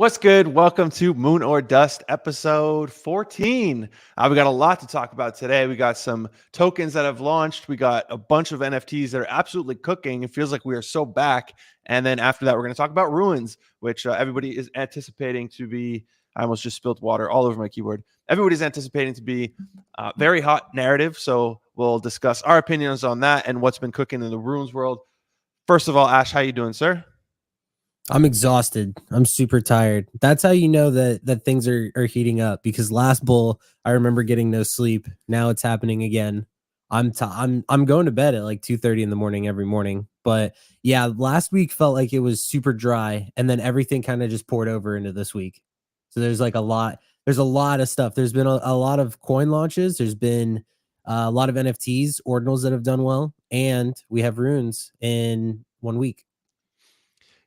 What's good? Welcome to Moon or Dust episode 14. We got a lot to talk about today. We got some tokens that have launched. We got a bunch of NFTs that are absolutely cooking. It feels like we are so back. And then after that, we're going to talk about ruins, which everybody is anticipating to be. I almost just spilled water all over my keyboard. Everybody's anticipating to be very hot narrative. So we'll discuss our opinions on that and what's been cooking in the ruins world. First of all, Ash, how you doing, sir? I'm exhausted. I'm super tired. That's how you know that things are heating up, because last bull I remember getting no sleep. Now it's happening again. I'm going to bed at like 2:30 in the morning every morning. But yeah, last week felt like it was super dry, and then everything kind of just poured over into this week. So there's like a lot of stuff. There's been a lot of coin launches. There's been a lot of NFTs, ordinals that have done well, and we have runes in 1 week.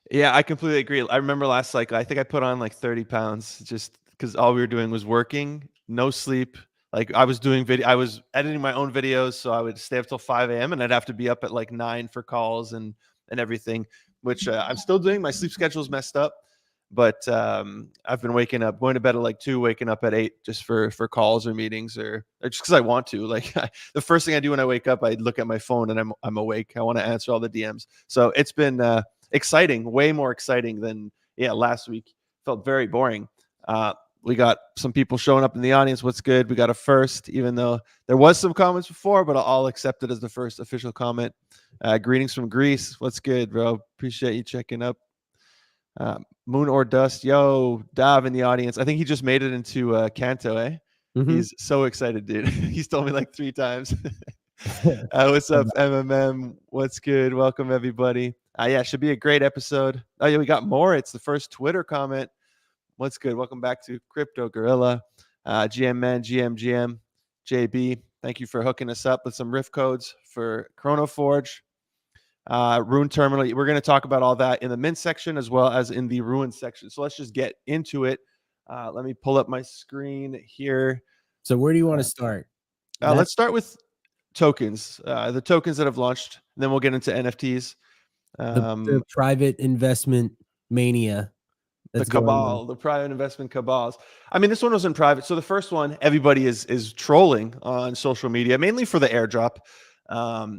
Yeah, I completely agree. I remember last cycle, I think I put on like 30 pounds just because all we were doing was working, no sleep. Like I was doing I was editing my own videos, so I would stay up till 5 a.m. and I'd have to be up at like 9 for calls and everything, which I'm still doing. My sleep schedule is messed up, but I've been waking up, going to bed at like 2, waking up at 8 just for calls or meetings or just because I want to. Like the first thing I do when I wake up, I look at my phone and I'm awake. I want to answer all the DMs. So it's been exciting, way more exciting than last week. Felt very boring. We got some people showing up in the audience. What's good? We got a first, even though there was some comments before, but I'll accept it as the first official comment. Greetings from Greece. What's good, bro? Appreciate you checking up. Moon or Dust. Yo, Dav in the audience. I think he just made it into Kanto, eh? Mm-hmm. He's so excited, dude. He's told me like 3 times. What's up, MMM? What's good? Welcome, everybody. Yeah, should be a great episode. Oh, yeah, we got more. It's the first Twitter comment. What's good? Welcome back to Crypto Gorilla. GM Man, GM, JB. Thank you for hooking us up with some riff codes for Chronoforge. Rune Terminal. We're going to talk about all that in the mint section as well as in the ruin section. So let's just get into it. Let me pull up my screen here. So where do you want to start? Let's start with tokens, the tokens that have launched, and then we'll get into NFTs. The private investment mania. The cabal, the private investment cabals. I mean, this one was in private. So the first one, everybody is trolling on social media, mainly for the airdrop,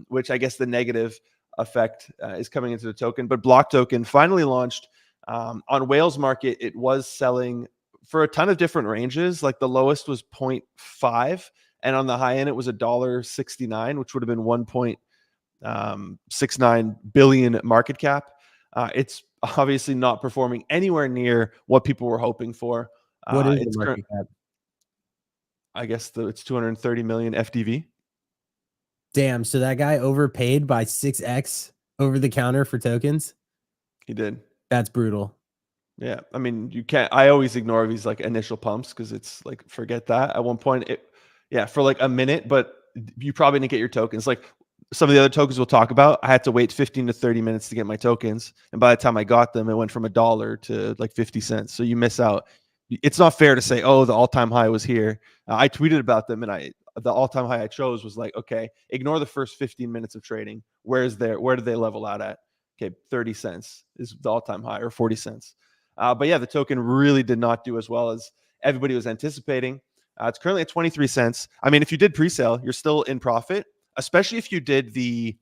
which I guess the negative effect is coming into the token. But Block Token finally launched on Whales Market. It was selling for a ton of different ranges. Like the lowest was 0.5, and on the high end it was $1.69, which would have been 1.69 billion market cap. It's obviously not performing anywhere near what people were hoping for. What is the market cap? I guess it's 230 million FDV. Damn, so that guy overpaid by 6x over the counter for tokens? He did. That's brutal. Yeah, I mean, you can't. I always ignore these like initial pumps because it's like, forget that. At one point, for like a minute, but you probably didn't get your tokens. Like some of the other tokens we'll talk about, I had to wait 15 to 30 minutes to get my tokens. And by the time I got them, it went from $1 to like 50 cents. So you miss out. It's not fair to say, oh, the all-time high was here. I tweeted about them, and the all-time high I chose was like, okay, ignore the first 15 minutes of trading. Where did they level out at? Okay, 30 cents is the all-time high, or 40 cents. But yeah, the token really did not do as well as everybody was anticipating. It's currently at 23 cents. I mean, if you did pre-sale, you're still in profit, especially if you did the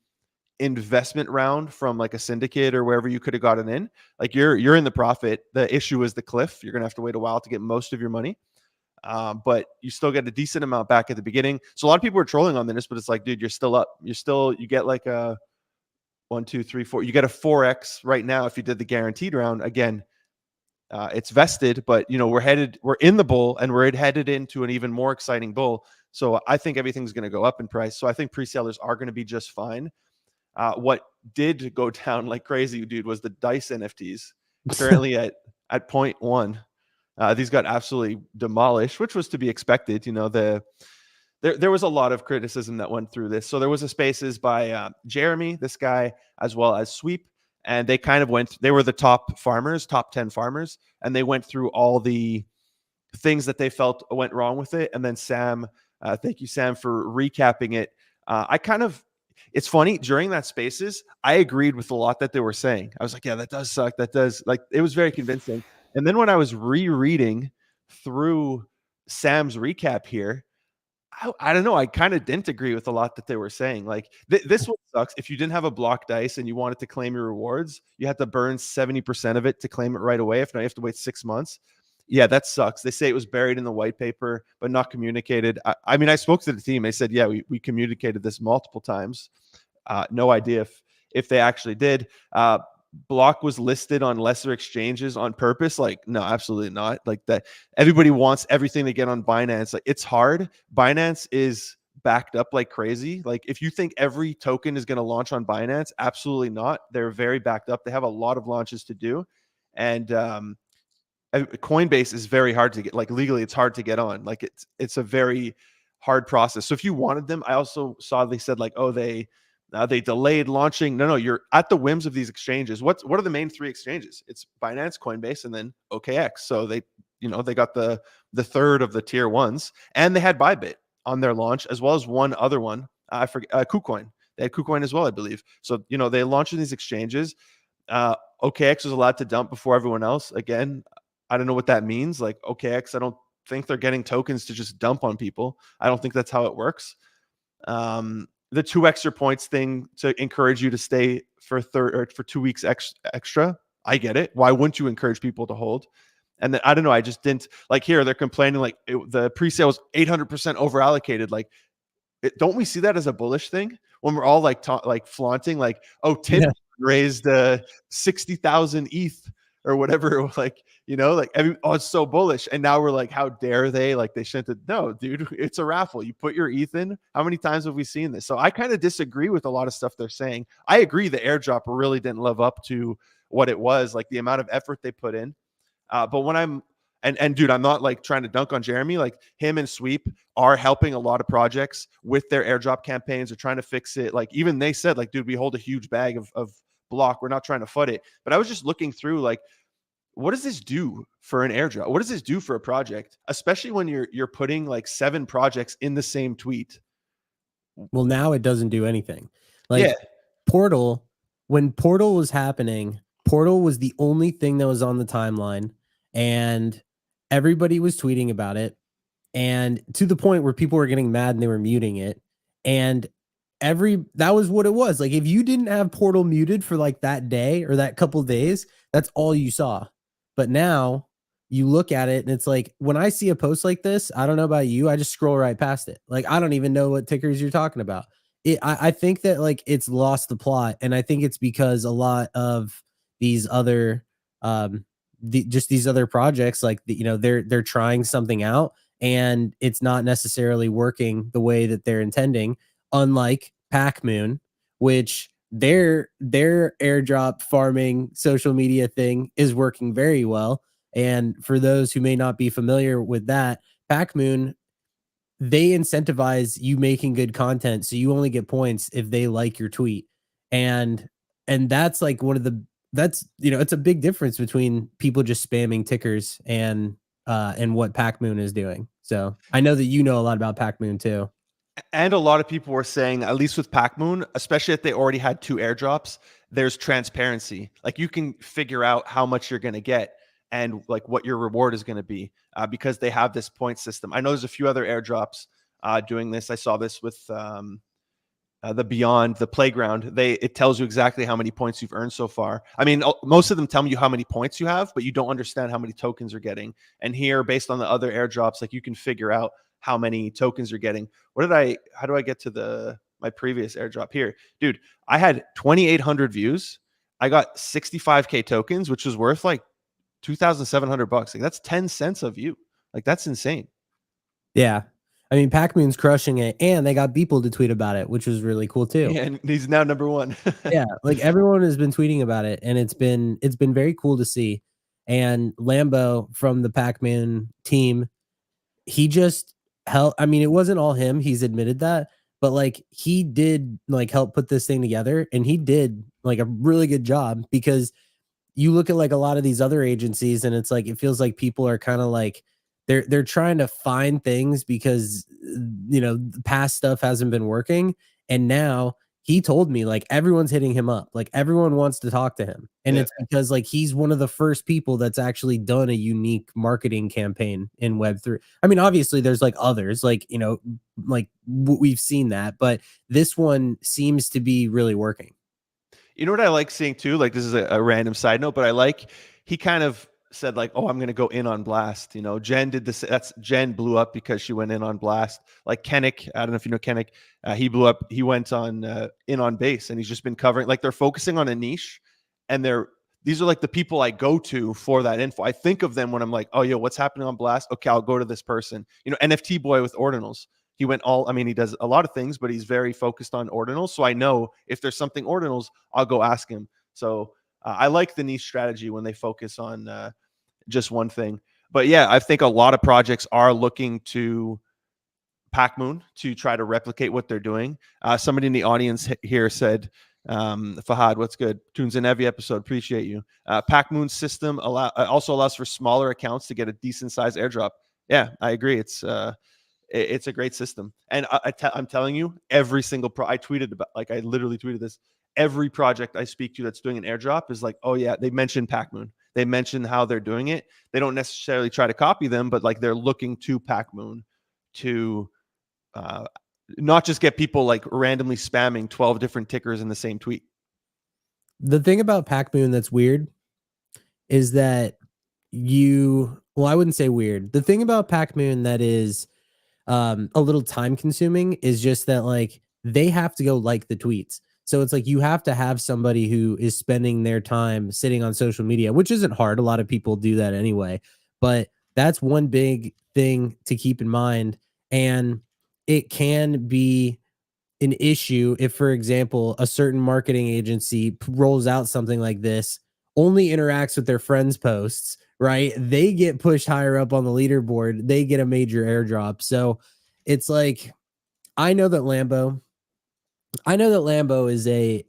investment round from like a syndicate or wherever you could have gotten in. Like you're in the profit. The issue is the cliff. You're going to have to wait a while to get most of your money. But you still get a decent amount back at the beginning. So a lot of people are trolling on this, but it's like, dude, you're still up. You get like a 1, 2, 3, 4. You get a 4x right now if you did the guaranteed round. Again, it's vested, but we're in the bull and we're headed into an even more exciting bull. So I think everything's going to go up in price. So I think pre-sellers are going to be just fine. What did go down like crazy, dude, was the Dice NFTs currently at 0.1. These got absolutely demolished, which was to be expected. There was a lot of criticism that went through this. So there was a spaces by Jeremy, this guy, as well as Sweep. And they kind of they were the top 10 farmers. And they went through all the things that they felt went wrong with it. And then Sam, thank you, Sam, for recapping it. It's funny, during that spaces, I agreed with a lot that they were saying. I was like, yeah, that does suck. That does, like, it was very convincing. And then when I was rereading through Sam's recap here, I don't know. I kind of didn't agree with a lot that they were saying. Like this one sucks. If you didn't have a block dice and you wanted to claim your rewards, you had to burn 70% of it to claim it right away. If not, you have to wait 6 months. Yeah, that sucks. They say it was buried in the white paper, but not communicated. I mean, I spoke to the team. They said, yeah, we communicated this multiple times. No idea if they actually did. Block was listed on lesser exchanges on purpose. Like, no, absolutely not. Like that, everybody wants everything to get on Binance. Like, it's hard. Binance is backed up like crazy. Like, if you think every token is going to launch on Binance, absolutely not. They're very backed up. They have a lot of launches to do, and Coinbase is very hard to get. Like, legally, it's hard to get on. Like, it's a very hard process. So if you wanted them, I also saw they said like, oh, they delayed launching. No, you're at the whims of these exchanges. What are the main 3 exchanges? It's Binance, Coinbase, and then OKX. So they got the third of the tier ones, and they had Bybit on their launch, as well as one other one. I forget, KuCoin. They had KuCoin as well, I believe. So they launched in these exchanges. OKX was allowed to dump before everyone else. Again, I don't know what that means. Like OKX, I don't think they're getting tokens to just dump on people. I don't think that's how it works. The 2 extra points thing to encourage you to stay for 2 weeks extra. I get it. Why wouldn't you encourage people to hold? And then I don't know. I just didn't like here. They're complaining like the pre-sale was 800% over allocated. Like, don't we see that as a bullish thing when we're all like flaunting like, oh, Tim raised 60,000 ETH or whatever, like, oh, it's so bullish. And now we're like, how dare they? Like, they shouldn't have. No, dude, it's a raffle. You put your ETH in. How many times have we seen this? So I kind of disagree with a lot of stuff they're saying. I agree the airdrop really didn't live up to what it was, like the amount of effort they put in. But when I'm, and dude, I'm not like trying to dunk on Jeremy. Like, him and Sweep are helping a lot of projects with their airdrop campaigns. They're trying to fix it. Like, even they said, like, dude, we hold a huge bag of block. We're not trying to FUD it. But I was just looking through, like, what does this do for an airdrop? What does this do for a project? Especially when you're putting like 7 projects in the same tweet. Well, now it doesn't do anything. Like, Portal, when Portal was happening, Portal was the only thing that was on the timeline, and everybody was tweeting about it, and to the point where people were getting mad and they were muting it. And that was what it was. Like, if you didn't have Portal muted for like that day or that couple days, that's all you saw. But now you look at it and it's like, when I see a post like this, I don't know about you, I just scroll right past it. Like, I don't even know what tickers you're talking about. I think that like it's lost the plot, and I think it's because a lot of these other just these other projects, like they're trying something out and it's not necessarily working the way that they're intending. Unlike PackMoon, which their airdrop farming social media thing is working very well. And for those who may not be familiar with that, PackMoon, they incentivize you making good content, so you only get points if they like your tweet. And that's like it's a big difference between people just spamming tickers and what PackMoon is doing. So I know that you know a lot about PackMoon too. And a lot of people were saying, at least with PackMoon, especially if they already had 2 airdrops, there's transparency. Like, you can figure out how much you're going to get and like what your reward is going to be because they have this point system. I know there's a few other airdrops doing this. I saw this with the Beyond, the Playground. It tells you exactly how many points you've earned so far. I mean, most of them tell you how many points you have, but you don't understand how many tokens you're getting. And here, based on the other airdrops, like, you can figure out how many tokens you're getting. How do I get to my previous airdrop here? Dude, I had 2,800 views. I got 65K tokens, which was worth like $2,700. Like, that's 10 cents a view. Like, that's insane. Yeah. I mean, PackMoon's crushing it, and they got people to tweet about it, which was really cool too. Yeah, and he's now number 1. Yeah, like, everyone has been tweeting about it, and it's been very cool to see. And Lambo from the PackMoon team, he just helped. I mean, it wasn't all him. He's admitted that, but like, he did like help put this thing together, and he did like a really good job, because you look at like a lot of these other agencies and it's like, it feels like people are kind of like, they're trying to find things because past stuff hasn't been working. And now he told me like everyone's hitting him up, like everyone wants to talk to him, and Yeah. it's because like he's one of the first people that's actually done a unique marketing campaign in Web3. I mean, obviously there's like others, like like we've seen that, but this one seems to be really working. You know what I like seeing too? Like this is a random side note, but I like he kind of said like, "Oh, I'm going to go in on Blast." You know, Jen did this. That's Jen blew up because she went in on Blast. Like Kennick, I don't know if you know Kennick. He blew up. He went on in on base, and he's just been covering. Like they're focusing on a niche, and these are like the people I go to for that info. I think of them when I'm like, "Oh, yo, what's happening on Blast?" Okay, I'll go to this person. You know, NFT boy with Ordinals. He went all, I mean, he does a lot of things, but he's very focused on ordinals. So I know if there's something ordinals, I'll go ask him. So I like the niche strategy when they focus on just one thing. But yeah, I think a lot of projects are looking to PackMoon to try to replicate what they're doing. Somebody in the audience here said, Fahad, what's good? Tunes in every episode. Appreciate you. PackMoon's system also allows for smaller accounts to get a decent sized airdrop. Yeah, I agree. It's a great system, and I'm telling you, every single I tweeted about, like I literally tweeted this. Every project I speak to that's doing an airdrop is like, oh yeah, they mentioned PackMoon. They mentioned how they're doing it. They don't necessarily try to copy them, but like they're looking to PackMoon to uh, not just get people like randomly spamming 12 different tickers in the same tweet. The thing about PackMoon that's weird is that well, I wouldn't say weird. The thing about PackMoon that is a little time consuming is just that like they have to go like the tweets. So it's like you have to have somebody who is spending their time sitting on social media, which isn't hard. A lot of people do that anyway. But that's one big thing to keep in mind. And it can be an issue if, for example, a certain marketing agency rolls out something like this, only interacts with their friends' posts, right? They get pushed higher up on the leaderboard, they get a major airdrop. So it's like, I know that Lambo,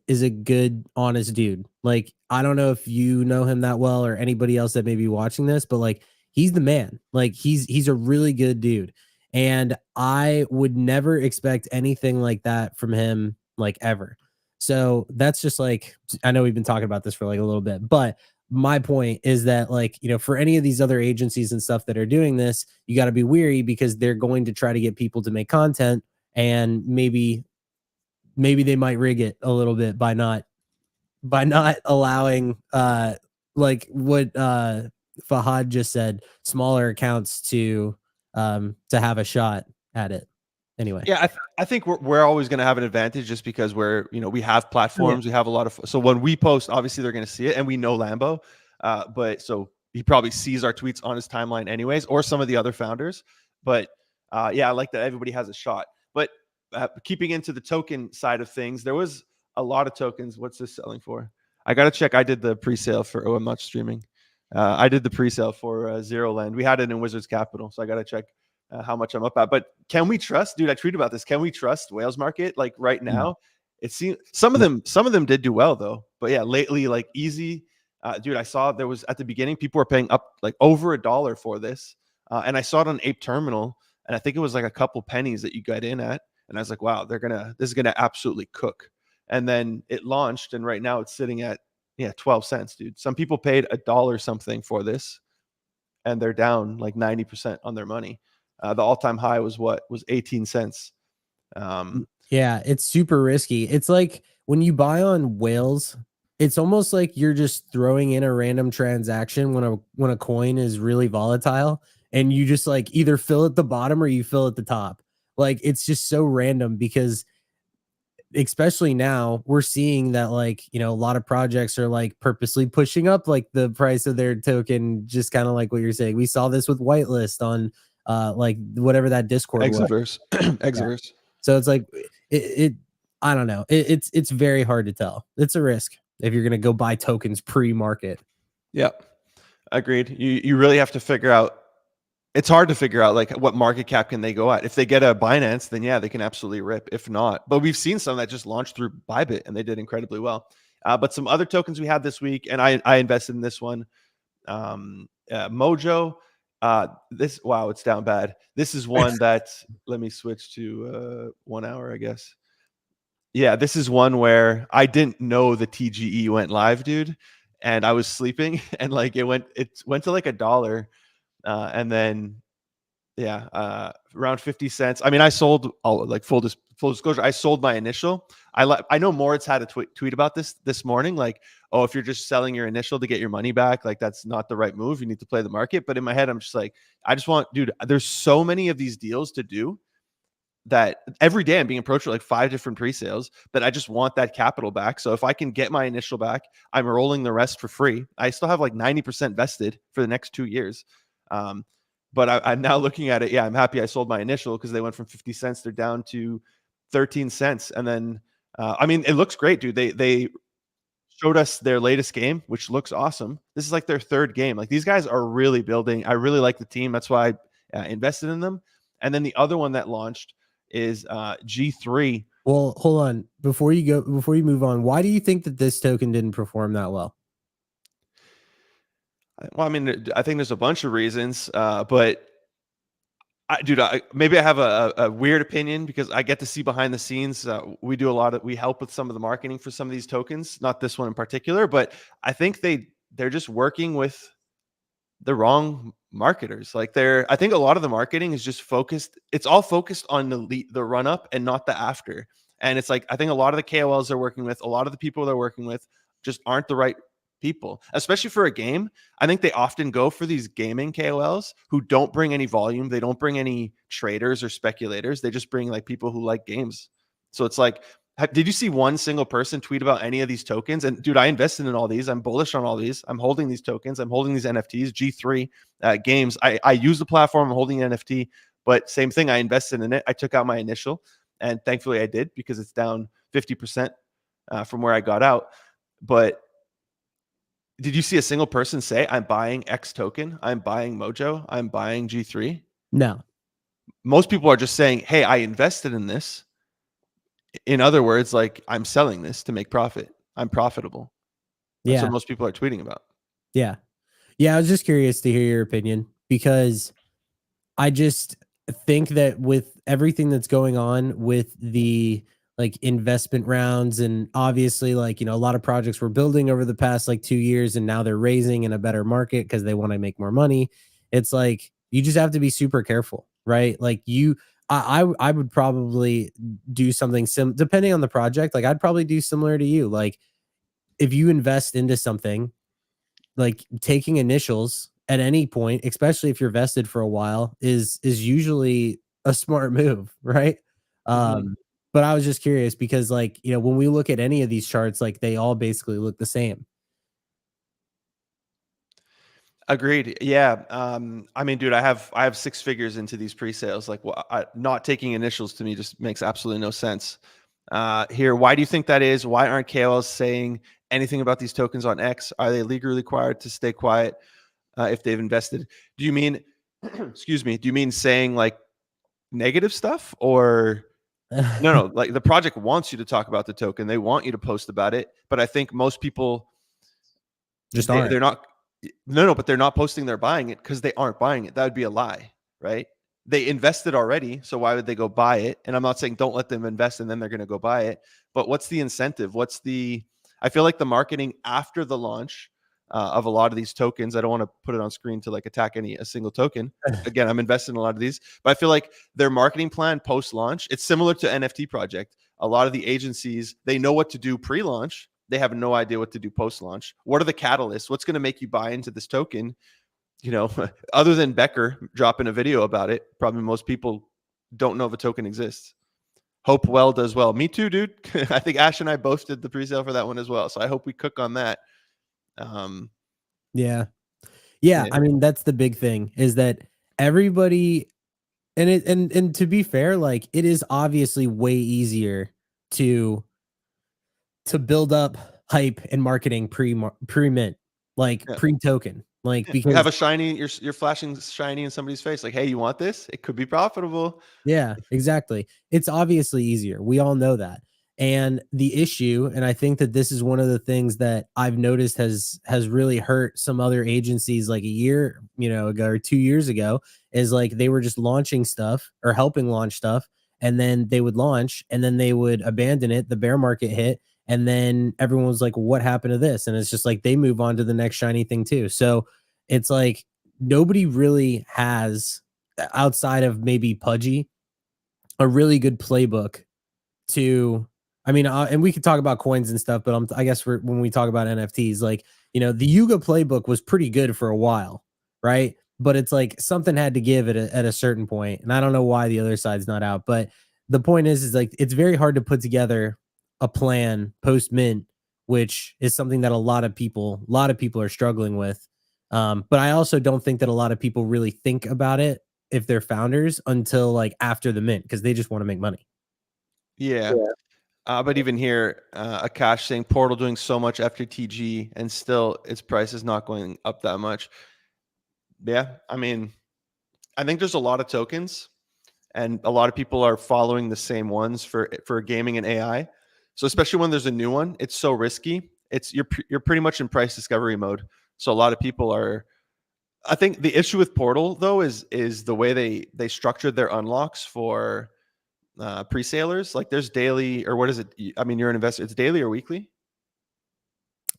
is a good, honest dude. Like, I don't know if you know him that well or anybody else that may be watching this, but like he's the man. Like he's a really good dude. And I would never expect anything like that from him, like ever. So that's just like, I know we've been talking about this for like a little bit, but my point is that like, for any of these other agencies and stuff that are doing this, you got to be weary because they're going to try to get people to make content, and maybe they might rig it a little bit by not allowing like what Fahad just said, smaller accounts to have a shot at it. Anyway. Yeah, I think we're always going to have an advantage just because we have platforms, we have a lot of, so when we post, obviously they're going to see it, and we know Lambo, but so he probably sees our tweets on his timeline anyways, or some of the other founders. But yeah, I like that everybody has a shot. But keeping into the token side of things, there was a lot of tokens. What's this selling for? I got to check. I did the pre-sale for, I'm not streaming. I did the pre-sale for Zero Land. We had it in Wizards Capital, so I got to check how much I'm up at. But can we trust, dude? I tweeted about this. Can we trust Whales Market like right now? No. It seems some of them did do well though. But yeah, lately like easy, dude. I saw there was at the beginning people were paying up like over $1 for this, and I saw it on Ape Terminal, and I think it was like a couple pennies that you got in at, and I was like, wow, this is gonna absolutely cook. And then it launched, and right now it's sitting at 12 cents, dude. Some people paid $1 something for this, and they're down like 90% on their money. The all-time high was 18 cents. Yeah, it's super risky. It's like when you buy on whales, it's almost like you're just throwing in a random transaction when a coin is really volatile, and you just like either fill at the bottom or you fill at the top. Like it's just so random because especially now we're seeing that like a lot of projects are like purposely pushing up like the price of their token, just kind of like what you're saying. We saw this with whitelist on like whatever that Discord Exaverse. was. Yeah. So it's like it I don't know, it's very hard to tell. It's a risk if you're gonna go buy tokens pre-market. Yeah, agreed. You really have to figure out, it's hard to figure out like what market cap can they go at. If they get a Binance, then yeah, they can absolutely rip. If not, but we've seen some that just launched through Bybit and they did incredibly well. But some other tokens we had this week, and I invested in this one, Mojo. Wow, it's down bad. This is one that let me switch to 1 hour, I guess. Yeah, this is one where I didn't know the TGE went live, dude, and I was sleeping, and like it went to like $1, and then yeah, around 50 cents. I mean, I sold all like full disclosure. I sold my initial. I know Moritz had a tweet about this morning, like, oh, if you're just selling your initial to get your money back, like that's not the right move. You need to play the market. But in my head, I'm just like, I just want, dude. There's so many of these deals to do that every day I'm being approached with like 5 different pre-sales that I just want that capital back. So if I can get my initial back, I'm rolling the rest for free. I still have like 90% vested for the next 2 years. But I'm now looking at it. Yeah, I'm happy I sold my initial because they went from 50 cents. They're down to 13 cents. And then, I mean, it looks great, dude. They showed us their latest game, which looks awesome. This is like their third game. Like these guys are really building. I really like the team. That's why I invested in them. And then the other one that launched is G3. Well, hold on. Before you move on, why do you think that this token didn't perform that well? Well, I mean, I think there's a bunch of reasons, but maybe I have a weird opinion because I get to see behind the scenes. We help with some of the marketing for some of these tokens, not this one in particular, but I think they're just working with the wrong marketers. I think a lot of the marketing is just focused. It's all focused on the run up and not the after. And it's like, I think a lot of the KOLs they're working with, a lot of the people they're working with just aren't the right people, especially for a game. I think they often go for these gaming KOLs who don't bring any volume. They don't bring any traders or speculators. They just bring like people who like games. So it's like, did you see one single person tweet about any of these tokens? And dude, I invested in all these. I'm bullish on all these. I'm holding these tokens. I'm holding these NFTs, G3 games. I use the platform. I'm holding an NFT, but same thing. I invested in it. I took out my initial, and thankfully I did because it's down 50% from where I got out. But did you see a single person say, I'm buying X token, I'm buying Mojo, I'm buying G3? No. Most people are just saying, hey, I invested in this. In other words, like I'm selling this to make profit. I'm profitable. That's Yeah. what most people are tweeting about. Yeah. Yeah. I was just curious to hear your opinion because I just think that with everything that's going on with the like investment rounds and obviously like, a lot of projects were building over the past like 2 years and now they're raising in a better market because they want to make more money. It's like you just have to be super careful, right? Like I would probably do something depending on the project. Like I'd probably do similar to you. Like if you invest into something, like taking initials at any point, especially if you're vested for a while, is usually a smart move, right? Mm-hmm. But I was just curious because, like, when we look at any of these charts, like they all basically look the same. Agreed. Yeah. I mean, dude, I have 6 figures into these pre-sales. Like, not taking initials to me just makes absolutely no sense. Here, why do you think that is? Why aren't KOLs saying anything about these tokens on X? Are they legally required to stay quiet if they've invested? Do you mean, excuse me? Do you mean saying like negative stuff or? No, like the project wants you to talk about the token. They want you to post about it. But I think most people Just aren't. they're not. No, but they're not posting they're buying it because they aren't buying it. That would be a lie, right? They invested already, so why would they go buy it? And I'm not saying don't let them invest and then they're going to go buy it. But what's the incentive? I feel like the marketing after the launch of a lot of these tokens. I don't want to put it on screen to like attack a single token. Again, I'm invested in a lot of these, but I feel like their marketing plan post launch, it's similar to NFT project. A lot of the agencies, they know what to do pre-launch. They have no idea what to do post launch. What are the catalysts? What's going to make you buy into this token? Other than Becker dropping a video about it, probably most people don't know if a token exists. Hope Well does well. Me too, dude. I think Ash and I both did the pre-sale for that one as well. So I hope we cook on that. Yeah. Yeah. I mean, that's the big thing is that everybody, and to be fair, like it is obviously way easier to build up hype and marketing pre-mint, like Yeah. pre-token, like You because have a shiny, you're flashing shiny in somebody's face, like, hey, you want this? It could be profitable. yeah, exactly. It's obviously easier. We all know that. And the issue, and I think that this is one of the things that I've noticed has really hurt some other agencies like a year, ago or 2 years ago, is like they were just launching stuff or helping launch stuff. and then they would launch, and then they would abandon it. The bear market hit, and then everyone was like, what happened to this? And it's just like they move on to the next shiny thing too. So it's like nobody really has, outside of maybe Pudgy, a really good playbook to, I mean, and we could talk about coins and stuff, but I guess when we talk about NFTs, like, the Yuga playbook was pretty good for a while, right? But it's like something had to give at a certain point, and I don't know why the other side's not out. But the point is like it's very hard to put together a plan post mint, which is something that a lot of people are struggling with. But I also don't think that a lot of people really think about it if they're founders until like after the mint, because they just want to make money. Yeah. But even here, Akash saying Portal doing so much after TG and still its price is not going up that much. Yeah, I mean, I think there's a lot of tokens, and a lot of people are following the same ones for gaming and AI. So especially when there's a new one, it's so risky. You're pretty much in price discovery mode. So a lot of people are. I think the issue with Portal though is the way they structured their unlocks for pre-salers. Like there's daily, or what is it? I mean, you're an investor. It's daily or weekly?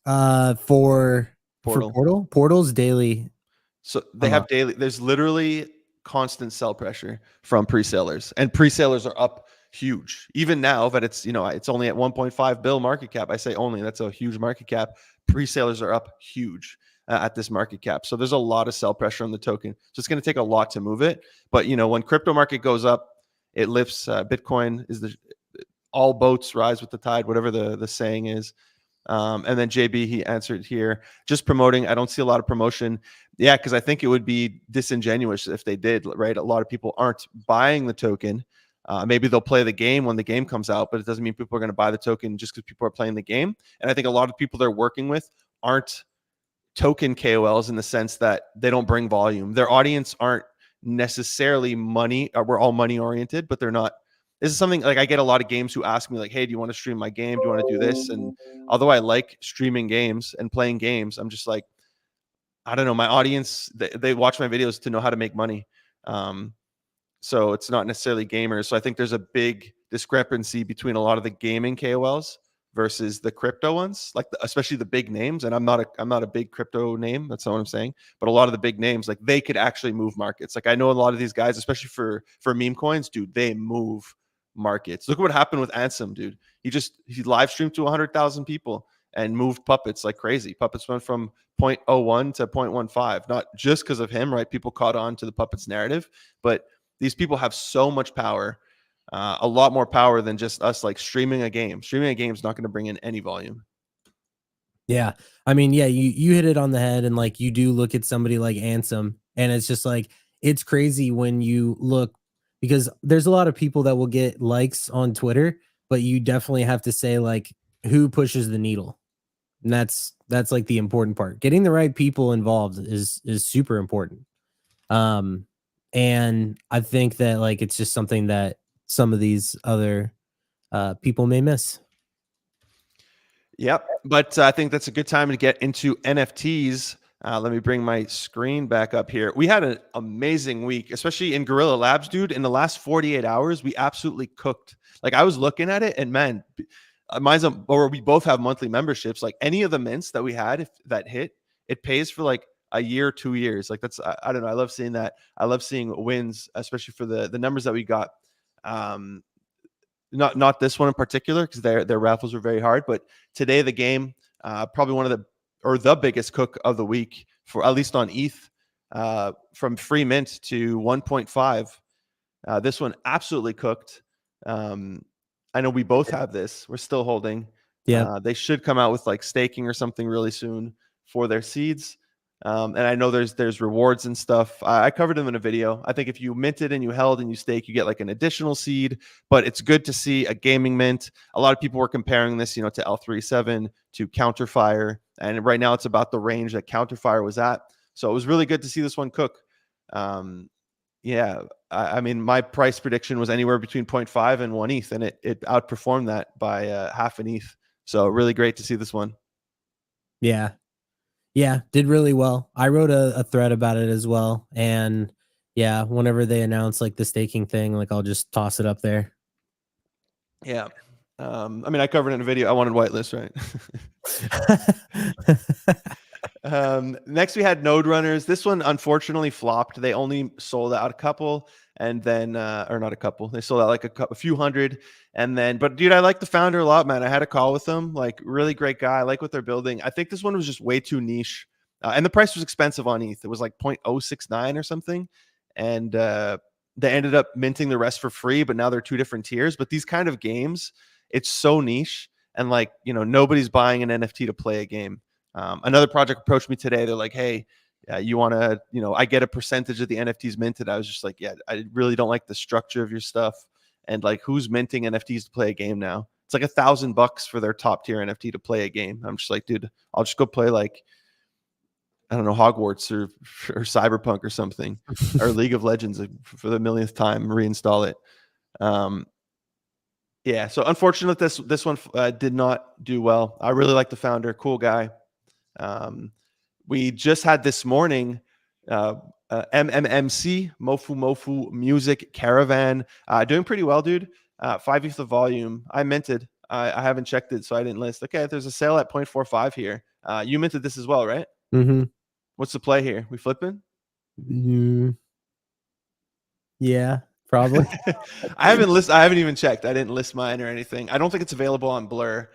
For Portal's daily. So they have daily. There's literally constant sell pressure from pre-sellers, and pre-sellers are up huge. Even now that it's it's only at 1.5 bill market cap. I say only, that's a huge market cap. Pre-sellers are up huge at this market cap. So there's a lot of sell pressure on the token. So it's going to take a lot to move it. But when crypto market goes up, it lifts. Bitcoin is all boats rise with the tide, whatever the saying is. And then JB, he answered here, just promoting. I don't see a lot of promotion. Yeah, because I think it would be disingenuous if they did, right? A lot of people aren't buying the token. Maybe they'll play the game when the game comes out, but it doesn't mean people are going to buy the token just because people are playing the game. And I think a lot of people they're working with aren't token KOLs in the sense that they don't bring volume. Their audience aren't necessarily money. We're all money oriented, but they're not. This is something like I get a lot of games who ask me like, hey, do you want to stream my game? Do you want to do this? And although I like streaming games and playing games, I'm just like, I don't know. My audience, they watch my videos to know how to make money. So it's not necessarily gamers. So I think there's a big discrepancy between a lot of the gaming KOLs versus the crypto ones, like especially the big names. And I'm not a big crypto name. That's not what I'm saying. But a lot of the big names, like they could actually move markets. Like I know a lot of these guys, especially for meme coins, dude, they move markets. Look what happened with Ansem, dude. He live streamed to 100,000 people and moved puppets like crazy. Puppets went from 0.01 to 0.15, not just because of him, right? People caught on to the puppets narrative, but these people have so much power, a lot more power than just us like streaming a game. Streaming a game is not going to bring in any volume. Yeah. I mean, yeah, you hit it on the head, and like you do look at somebody like Ansem, and it's just like it's crazy when you look, because there's a lot of people that will get likes on Twitter, but you definitely have to say like who pushes the needle. And that's like the important part. Getting the right people involved is super important. And I think that like it's just something that some of these other people may miss. Yep. But I think that's a good time to get into NFTs. Let me bring my screen back up here. We had an amazing week, especially in Gorilla Labs, dude. In the last 48 hours, we absolutely cooked. Like I was looking at it, and man, we both have monthly memberships. Like any of the mints that we had, if that hit, it pays for like a year, 2 years. Like that's I don't know. I love seeing that. I love seeing wins, especially for the numbers that we got. Not this one in particular because their raffles were very hard, but today the game probably one of the biggest cook of the week for at least on ETH, from free mint to 1.5. This one absolutely cooked. I know we both have this. We're still holding. Yeah. They should come out with like staking or something really soon for their seeds. And I know there's rewards and stuff. I covered them in a video. I think if you minted and you held and you stake, you get like an additional seed. But it's good to see a gaming mint. A lot of people were comparing this, to L37, to Counterfire, and right now it's about the range that Counterfire was at. So it was really good to see this one cook. Yeah, I mean, my price prediction was anywhere between 0.5 and 1 ETH, and it outperformed that by half an ETH. So really great to see this one. Yeah, did really well. I wrote a thread about it as well, and Yeah, whenever they announce like the staking thing, like I'll just toss it up there. Yeah. I mean, I covered it in a video. I wanted whitelist, right? Next we had Node Runners. This one unfortunately flopped. They only sold out a couple, and then or not a couple. They sold out like a few hundred, and then. But dude, I like the founder a lot, man. I had a call with them. Like, really great guy. I like what they're building. I think this one was just way too niche, and the price was expensive on ETH. It was like 0.069 or something, and they ended up minting the rest for free. But now they're two different tiers. But these kind of games, it's so niche, and like, you know, nobody's buying an NFT to play a game. Another project approached me today. They're like, "Hey, you want to, you know, I get a percentage of the NFTs minted." I was just like, "Yeah, I really don't like the structure of your stuff, and like, who's minting NFTs to play a game now? It's like $1,000 for their top tier NFT to play a game." I'm just like, dude, I'll just go play like, I don't know, Hogwarts or Cyberpunk or something, or League of Legends for the millionth time. Reinstall it. Yeah. So unfortunately, this one did not do well. I really like the founder, cool guy. We just had this morning MMMC, Mofu Music Caravan, doing pretty well, dude. 5 ETH of volume. I minted. I haven't checked it, so I didn't list. Okay, there's a sale at 0.45 here. You minted this as well, right? Mm-hmm. What's the play here? We flipping? Yeah, probably. I haven't even checked. I didn't list mine or anything. I don't think it's available on Blur.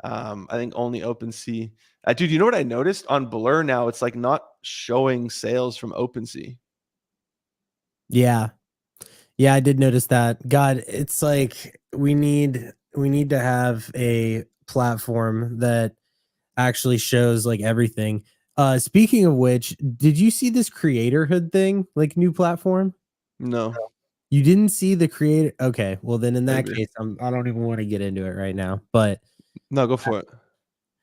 I think only OpenSea. Dude, you know what I noticed on Blur now? It's like not showing sales from OpenSea. Yeah. Yeah, I did notice that. God, it's like we need to have a platform that actually shows like everything. Speaking of which, did you see this creatorhood thing, like new platform? No, You didn't see the creator. Okay, well then in that maybe. case, I don't even want to get into it right now. But No, go for it.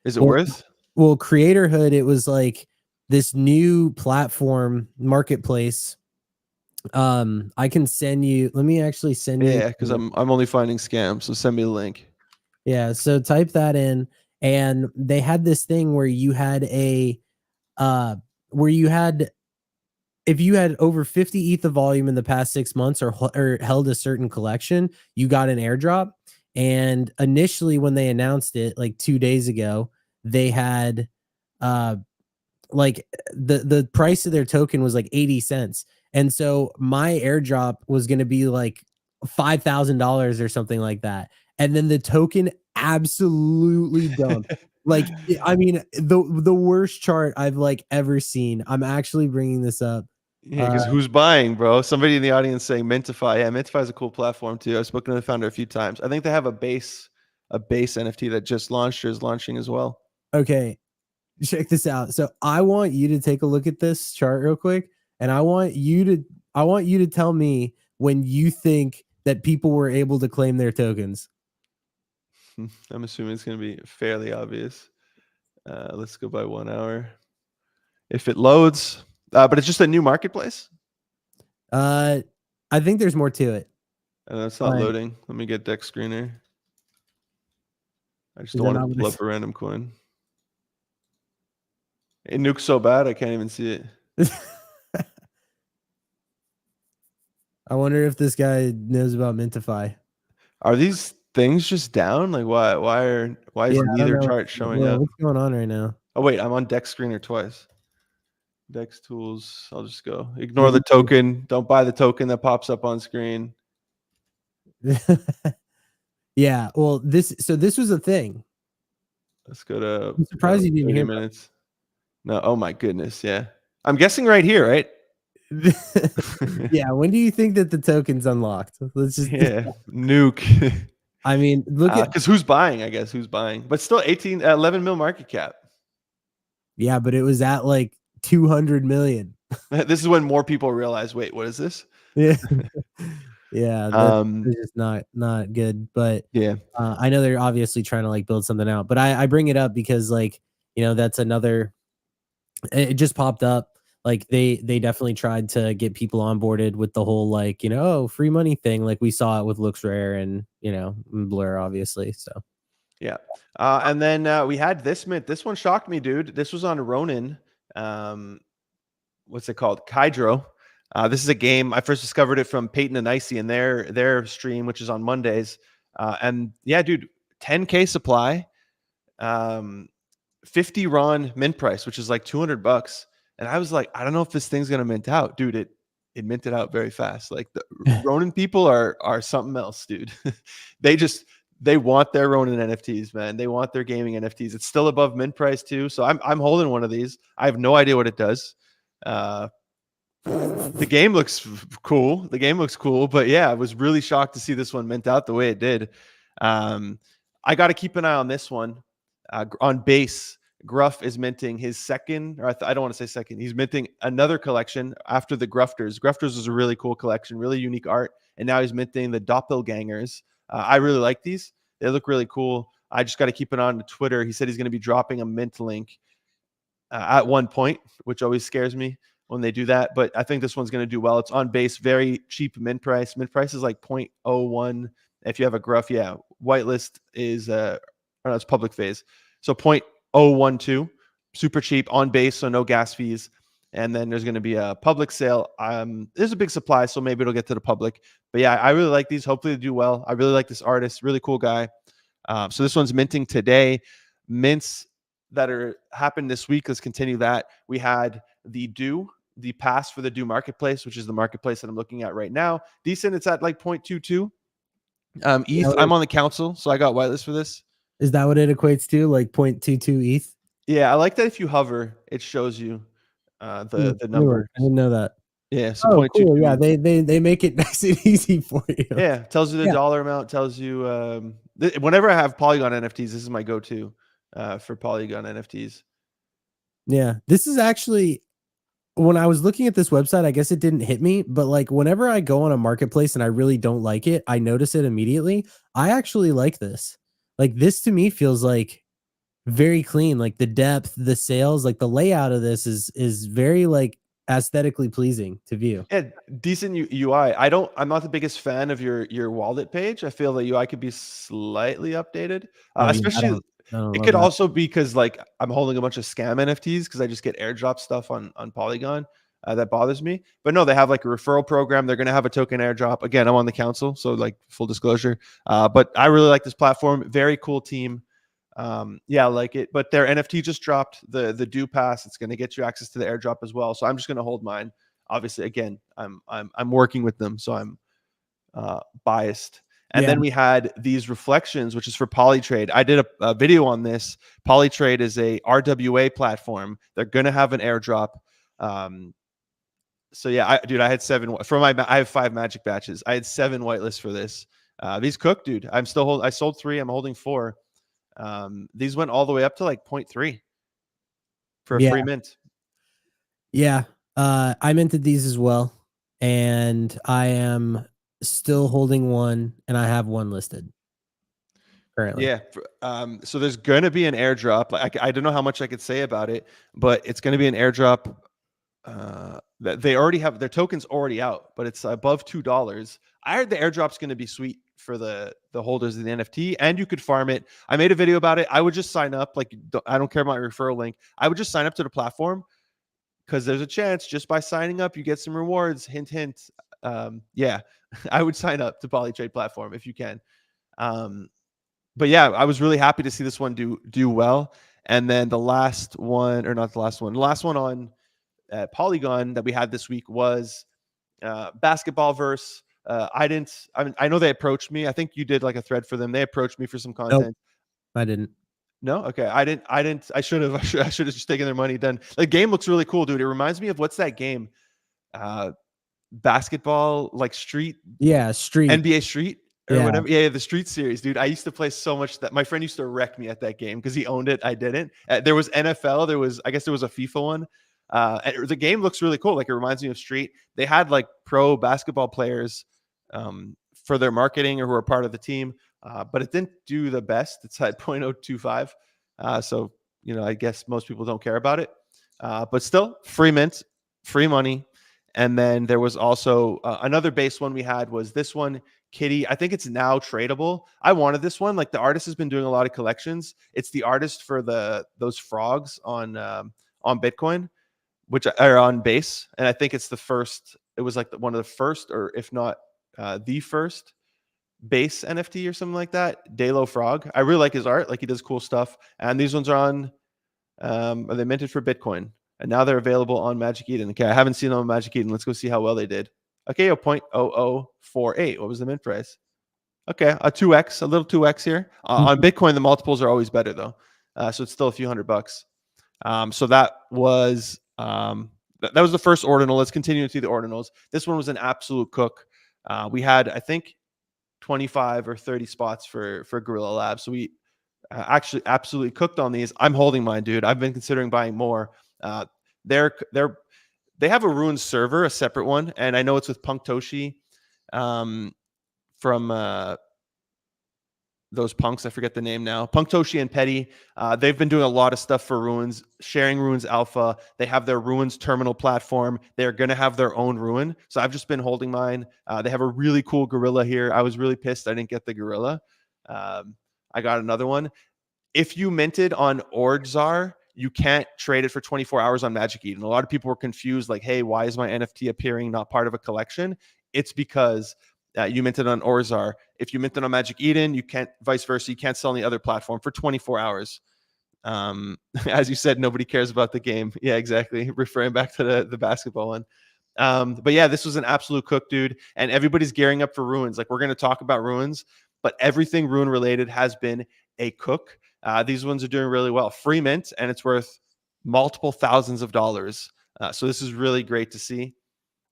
Is it well, worth? creatorhood, it was like this new platform marketplace. I can send you. Let me actually send you. Yeah, because I'm only finding scams. So send me the link. Yeah, so type that in, and they had this thing where you had a where you had, if you had over 50 ETH of volume in the past 6 months or held a certain collection, you got an airdrop. And initially when they announced it like 2 days ago, they had like the price of their token was like 80 cents. And so my airdrop was going to be like $5,000 or something like that. And then the token absolutely dumped. Like, I mean, the worst chart I've like ever seen. I'm actually bringing this up. Yeah, because who's buying, bro? Somebody in the audience saying Mintify. Yeah, Mintify is a cool platform too. I've spoken to the founder a few times. I think they have a base NFT that just launched or is launching as well. Okay, check this out. So I want you to take a look at this chart real quick, and I want you to tell me when you think that people were able to claim their tokens. I'm assuming it's going to be fairly obvious. Let's go by 1 hour. If it loads, but it's just a new marketplace. I think there's more to it. It's not loading. Let me get Dex Screener. I just Is don't that want not to pull up a random coin. It nukes so bad I can't even see it. I wonder if this guy knows about Mintify. Are these things just down? Like why is I don't neither know. chart showing up? What's going on right now? Oh wait, I'm on Dex Screener twice. Dex tools. I'll just go. Ignore the token. Don't buy the token that pops up on screen. Yeah, well, this was a thing. Let's go to I'm surprised you didn't 30 hear minutes. No, oh my goodness, yeah. I'm guessing right here, right? Yeah, when do you think that the token's unlocked? Let's just nuke. I mean, look at because who's buying? I guess who's buying, but still 11 mil market cap. Yeah, but it was at like 200 million. This is when more people realize, wait, what is this? Yeah, yeah, that's just not good. But yeah, I know they're obviously trying to like build something out. But I bring it up because like, you know, that's another. It just popped up. Like they definitely tried to get people onboarded with the whole like, you know, oh, free money thing. Like we saw it with Looks Rare and, you know, Blur obviously. So yeah. And then we had this mint. This one shocked me, dude. This was on Ronin. What's it called? Kydro. This is a game I first discovered it from Peyton and Icy in their stream, which is on Mondays. And yeah, dude, 10K supply, 50 Ron mint price, which is like $200. And I was like, I don't know if this thing's gonna mint out, dude. It minted out very fast. Like the Ronin people are something else, dude. they want their Ronin NFTs, man. They want their gaming NFTs. It's still above mint price too. So I'm holding one of these. I have no idea what it does. The game looks cool. The game looks cool, but yeah, I was really shocked to see this one mint out the way it did. I got to keep an eye on this one. On base, Gruff is minting his second, or I don't want to say second. He's minting another collection after the Grufters. Grufters was a really cool collection, really unique art, and now he's minting the Doppelgangers. I really like these. They look really cool. I just got to keep it on Twitter. He said he's going to be dropping a mint link at one point, which always scares me when they do that. But I think this one's going to do well. It's on base, very cheap mint price. Mint price is like 0.01. If you have a Gruff, yeah. Whitelist is it's public phase. So 0.012, super cheap on base, so no gas fees. And then there's going to be a public sale. There's a big supply, so maybe it'll get to the public. But yeah, I really like these. Hopefully they do well. I really like this artist. Really cool guy. So this one's minting today. Mints that happened this week. Let's continue that. We had the pass for the Do Marketplace, which is the marketplace that I'm looking at right now. Decent. It's at like 0.22. ETH. I'm on the council, so I got whitelist for this. Is that what it equates to? Like 0.22 ETH? Yeah, I like that if you hover, it shows you the number. I didn't know that. Yeah, so 0.22. Cool. Yeah, they make it nice and easy for you. Yeah, tells you the dollar amount, tells you whenever I have Polygon NFTs, this is my go-to for Polygon NFTs. Yeah, this is actually, when I was looking at this website, I guess it didn't hit me, but like whenever I go on a marketplace and I really don't like it, I notice it immediately. I actually like this. Like this to me feels like very clean. Like the depth, the sales, like the layout of this is very like aesthetically pleasing to view. Yeah, decent UI. I'm not the biggest fan of your wallet page. I feel the UI could be slightly updated, especially. It could also be because like I'm holding a bunch of scam NFTs because I just get airdrop stuff on Polygon. That bothers me. But no, they have like a referral program. They're going to have a token airdrop. Again, I'm on the council, so like full disclosure. But I really like this platform. Very cool team. Yeah, I like it. But their NFT just dropped, the Do Pass. It's going to get you access to the airdrop as well. So I'm just going to hold mine. Obviously, again, I'm working with them, so I'm biased. And then we had these reflections, which is for Polytrade. I did a video on this. Polytrade is a RWA platform. They're going to have an airdrop. So yeah, I had 7 for I have 5 magic batches. I had 7 whitelists for this. These cooked, dude. I sold 3. I'm holding 4. These went all the way up to like 0.3 for a free mint. Yeah. I minted these as well. And I am still holding 1 and I have 1 listed currently. Yeah. So there's going to be an airdrop. Like I don't know how much I could say about it, but it's going to be an airdrop. That they already have their tokens already out, but it's above $2. I heard the airdrop's going to be sweet for the holders of the NFT, and you could farm it. I made a video about it. I would just sign up. Like I don't care about my referral link. I would just sign up to the platform because there's a chance just by signing up you get some rewards. Hint, hint. Yeah, I would sign up to Polytrade platform if you can. But yeah, I was really happy to see this one do well. And then the last one, or not the last one on Polygon that we had this week was basketball verse. I know they approached me. I think you did like a thread for them. They approached me for some content. Nope, I didn't. No, okay. I didn't. I should have just taken their money. Then the game looks really cool, dude. It reminds me of what's that game? Basketball, like street. Yeah, street. NBA Street or whatever. Yeah, the Street series, dude. I used to play so much that my friend used to wreck me at that game because he owned it. I didn't. There was NFL. I guess there was a FIFA one. And the game looks really cool. Like it reminds me of Street. They had like pro basketball players for their marketing or who are part of the team, but it didn't do the best. It's at 0.025. So, I guess most people don't care about it, but still free mint, free money. And then there was also another base one we had was this one, Kitty. I think it's now tradable. I wanted this one. Like the artist has been doing a lot of collections. It's the artist for those frogs on Bitcoin, which are on base. And I think it's the first it was like one of the first, or if not the first base NFT or something like that. Dalo Frog. I really like his art. Like he does cool stuff. And these ones are on, are they minted for Bitcoin? And now they're available on Magic Eden. Okay, I haven't seen them on Magic Eden. Let's go see how well they did. Okay, 0.0048. What was the mint price? Okay, a 2x, a little 2x here. On Bitcoin, the multiples are always better though. So it's still a few $100. So that was that was the first ordinal. Let's continue to see the ordinals. This one was an absolute cook. We had, I think, 25 or 30 spots for Gorilla Labs. So we actually absolutely cooked on these. I'm holding mine, dude. I've been considering buying more. They have a Ruins server, a separate one, and I know it's with Punk Toshi from those punks. I forget the name now. Punk Toshi and Petty. They've been doing a lot of stuff for Ruins, sharing Ruins Alpha. They have their Ruins terminal platform. They're going to have their own Ruin. So I've just been holding mine. They have a really cool gorilla here. I was really pissed I didn't get the gorilla. I got another one. If you minted on Ordzar, you can't trade it for 24 hours on Magic Eden. A lot of people were confused, like, hey, why is my NFT appearing not part of a collection? It's because you minted on Ordzar. If you minted on Magic Eden, you can't, vice versa, you can't sell on the other platform for 24 hours. As you said, nobody cares about the game. Yeah, exactly. Referring back to the basketball one. But yeah, this was an absolute cook, dude. And everybody's gearing up for Ruins. Like, we're going to talk about Ruins, but everything Ruin related has been a cook. These ones are doing really well. Free mint, and it's worth multiple thousands of dollars. So this is really great to see.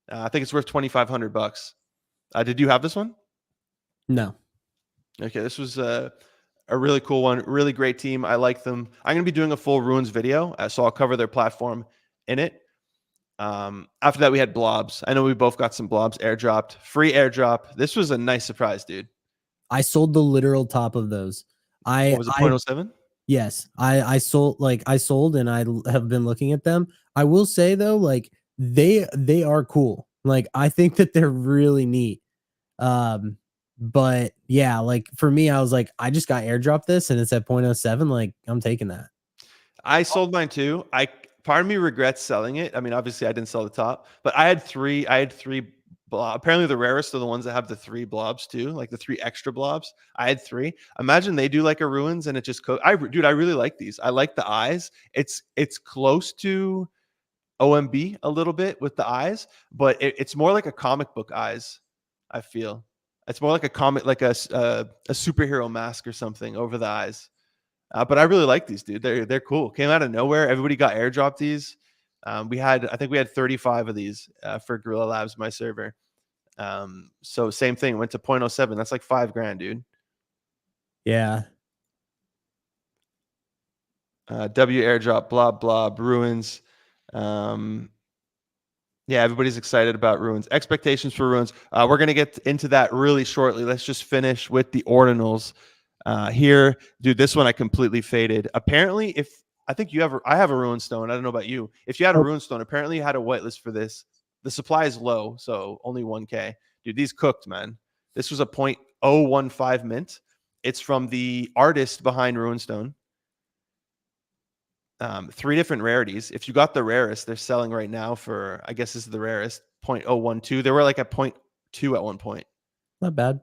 I think it's worth $2,500. Did you have this one? No. Okay, this was a really cool one. Really great team. I like them. I'm going to be doing a full Ruins video, so I'll cover their platform in it. After that, we had blobs. I know we both got some blobs airdropped. Free airdrop. This was a nice surprise, dude. I sold the literal top of those. What was it, 0.07? Yes, I sold and I have been looking at them. I will say though, like they are cool. Like I think that they're really neat. But yeah, like for me, I was like, I just got airdropped this and it's at 0.07. Like I'm taking that. I sold mine too. Part of me regrets selling it. I mean, obviously I didn't sell the top, but I had three apparently the rarest are the ones that have the 3 blobs too, like the 3 extra blobs. I had 3. Imagine they do like a Ruins and it just dude, I really like these. I like the eyes. It's close to OMB a little bit with the eyes, but it's more like a comic book eyes. I feel it's more like a comic, like a superhero mask or something over the eyes. But I really like these, dude. They're cool. Came out of nowhere. Everybody got airdropped these. I think we had 35 of these for Gorilla Labs, my server. So same thing, went to 0.07. That's like $5,000, dude. Yeah. W airdrop, blah, blah, Ruins. Yeah, everybody's excited about Ruins. Expectations for Ruins. We're going to get into that really shortly. Let's just finish with the Ordinals. Here, dude, this one I completely faded. Apparently, I have a Ruin Stone. I don't know about you. If you had a Ruin Stone, apparently you had a whitelist for this. The supply is low, so only 1K. Dude, these cooked, man. This was a 0.015 mint. It's from the artist behind Runestone. 3 different rarities. If you got the rarest, they're selling right now for, I guess this is the rarest, 0.012. They were like at 0.2 at one point. Not bad.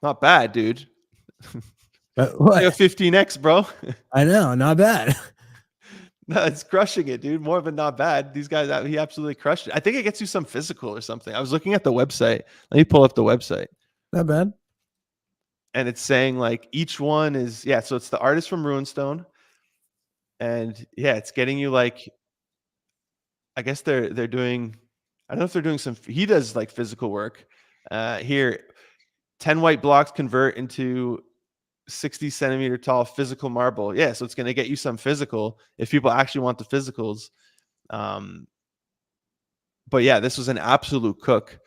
Not bad, dude. What? A 15x, bro. I know, not bad. No, it's crushing it, dude. More of a not bad. These guys, he absolutely crushed it. I think it gets you some physical or something. I was looking at the website. Let me pull up the website. Not bad. And it's saying like each one is, yeah, so it's the artist from Runestone. And yeah, it's getting you like, I guess they're doing, I don't know if they're doing he does like physical work. Here, 10 white blocks convert into 60 centimeter tall physical marble. Yeah, so it's going to get you some physical if people actually want the physicals. But yeah, this was an absolute cook.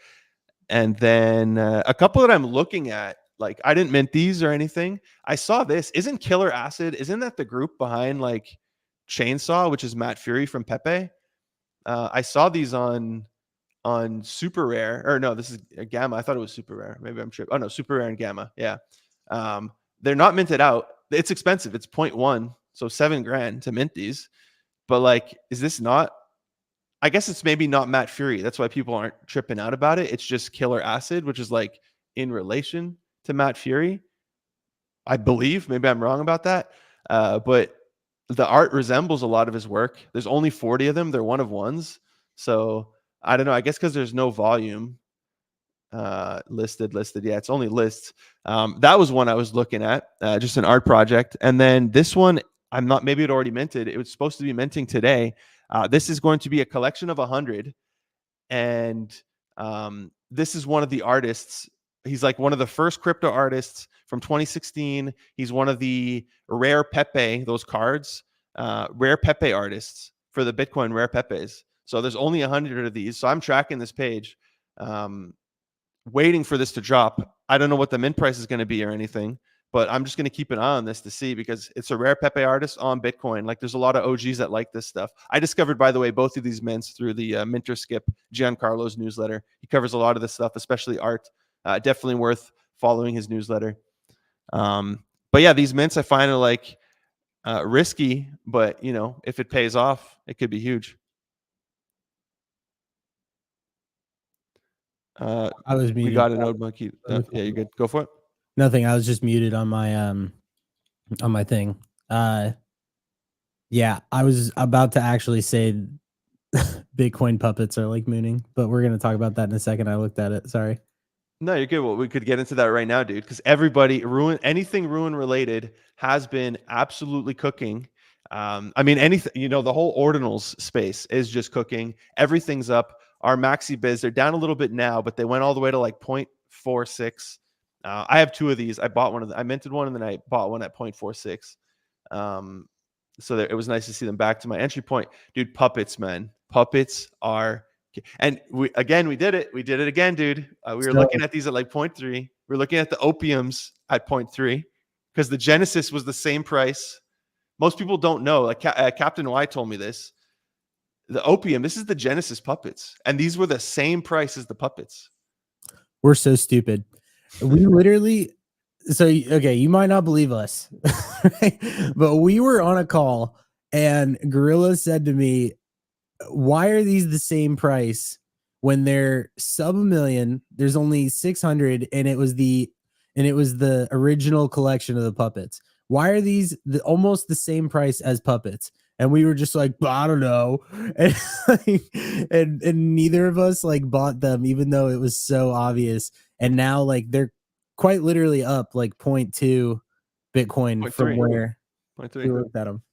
And then a couple that I'm looking at, like I didn't mint these or anything. I saw this. Isn't Killer Acid, isn't that the group behind like Chainsaw, which is Matt Fury from Pepe? I saw these on Super Rare, or no, this is a Gamma. I thought it was Super Rare. Maybe I'm tripping. Oh no, Super Rare and Gamma. Yeah. They're not minted out. It's expensive. It's 0.1, so $7,000 to mint these. But like, is this not? I guess it's maybe not Matt Fury. That's why people aren't tripping out about it. It's just Killer Acid, which is like in relation to Matt Fury. I believe. Maybe I'm wrong about that. But the art resembles a lot of his work. There's only 40 of them. They're one of ones. So I don't know. I guess because there's no volume listed. Yeah, it's only lists. That was one I was looking at, just an art project. And then this one, I'm not, maybe it already minted. It was supposed to be minting today. This is going to be a collection of 100. And this is one of the artists. He's like one of the first crypto artists from 2016. He's one of the rare Pepe, those cards, rare Pepe artists for the Bitcoin rare Pepes. So there's only 100 of these. So I'm tracking this page, waiting for this to drop. I don't know what the mint price is going to be or anything, but I'm just going to keep an eye on this to see, because it's a rare Pepe artist on Bitcoin. Like, there's a lot of OGs that like this stuff. I discovered, by the way, both of these mints through the Minter Skip, Giancarlo's newsletter. He covers a lot of this stuff, especially art. Definitely worth following his newsletter. But yeah, these mints I find are like risky, but you know, if it pays off, it could be huge. I was muted. We got a node monkey. Yeah, you're good. Go for it. Nothing. I was just muted on my thing. Yeah, I was about to actually say Bitcoin puppets are like mooning, but we're gonna talk about that in a second. I looked at it. Sorry. No, you're good. Well, we could get into that right now, dude, because everybody anything ruin related has been absolutely cooking. I mean, anything, you know, the whole ordinals space is just cooking. Everything's up. Our maxi biz, they're down a little bit now, but they went all the way to like 0.46. I have two of these. I bought one of them. I minted one, and then I bought one at 0.46. So it was nice to see them back to my entry point. Dude, puppets, man. Puppets are, and we did it. We did it again, dude. We were looking at these at like 0.3. We're looking at the opiums at 0.3 because the Genesis was the same price. Most people don't know. Like Captain Y told me this. The opium, this is the Genesis puppets, and these were the same price as the puppets. We're so stupid. We literally, so okay, you might not believe us, right? But we were on a call, and Gorilla said to me, "Why are these the same price when they're sub $1 million? There's only 600, and it was the original collection of the puppets. Why are these almost the same price as puppets?" And we were just like, I don't know. And neither of us like bought them, even though it was so obvious. And now like they're quite literally up like 0.2 Bitcoin from where 0.3. we looked at them.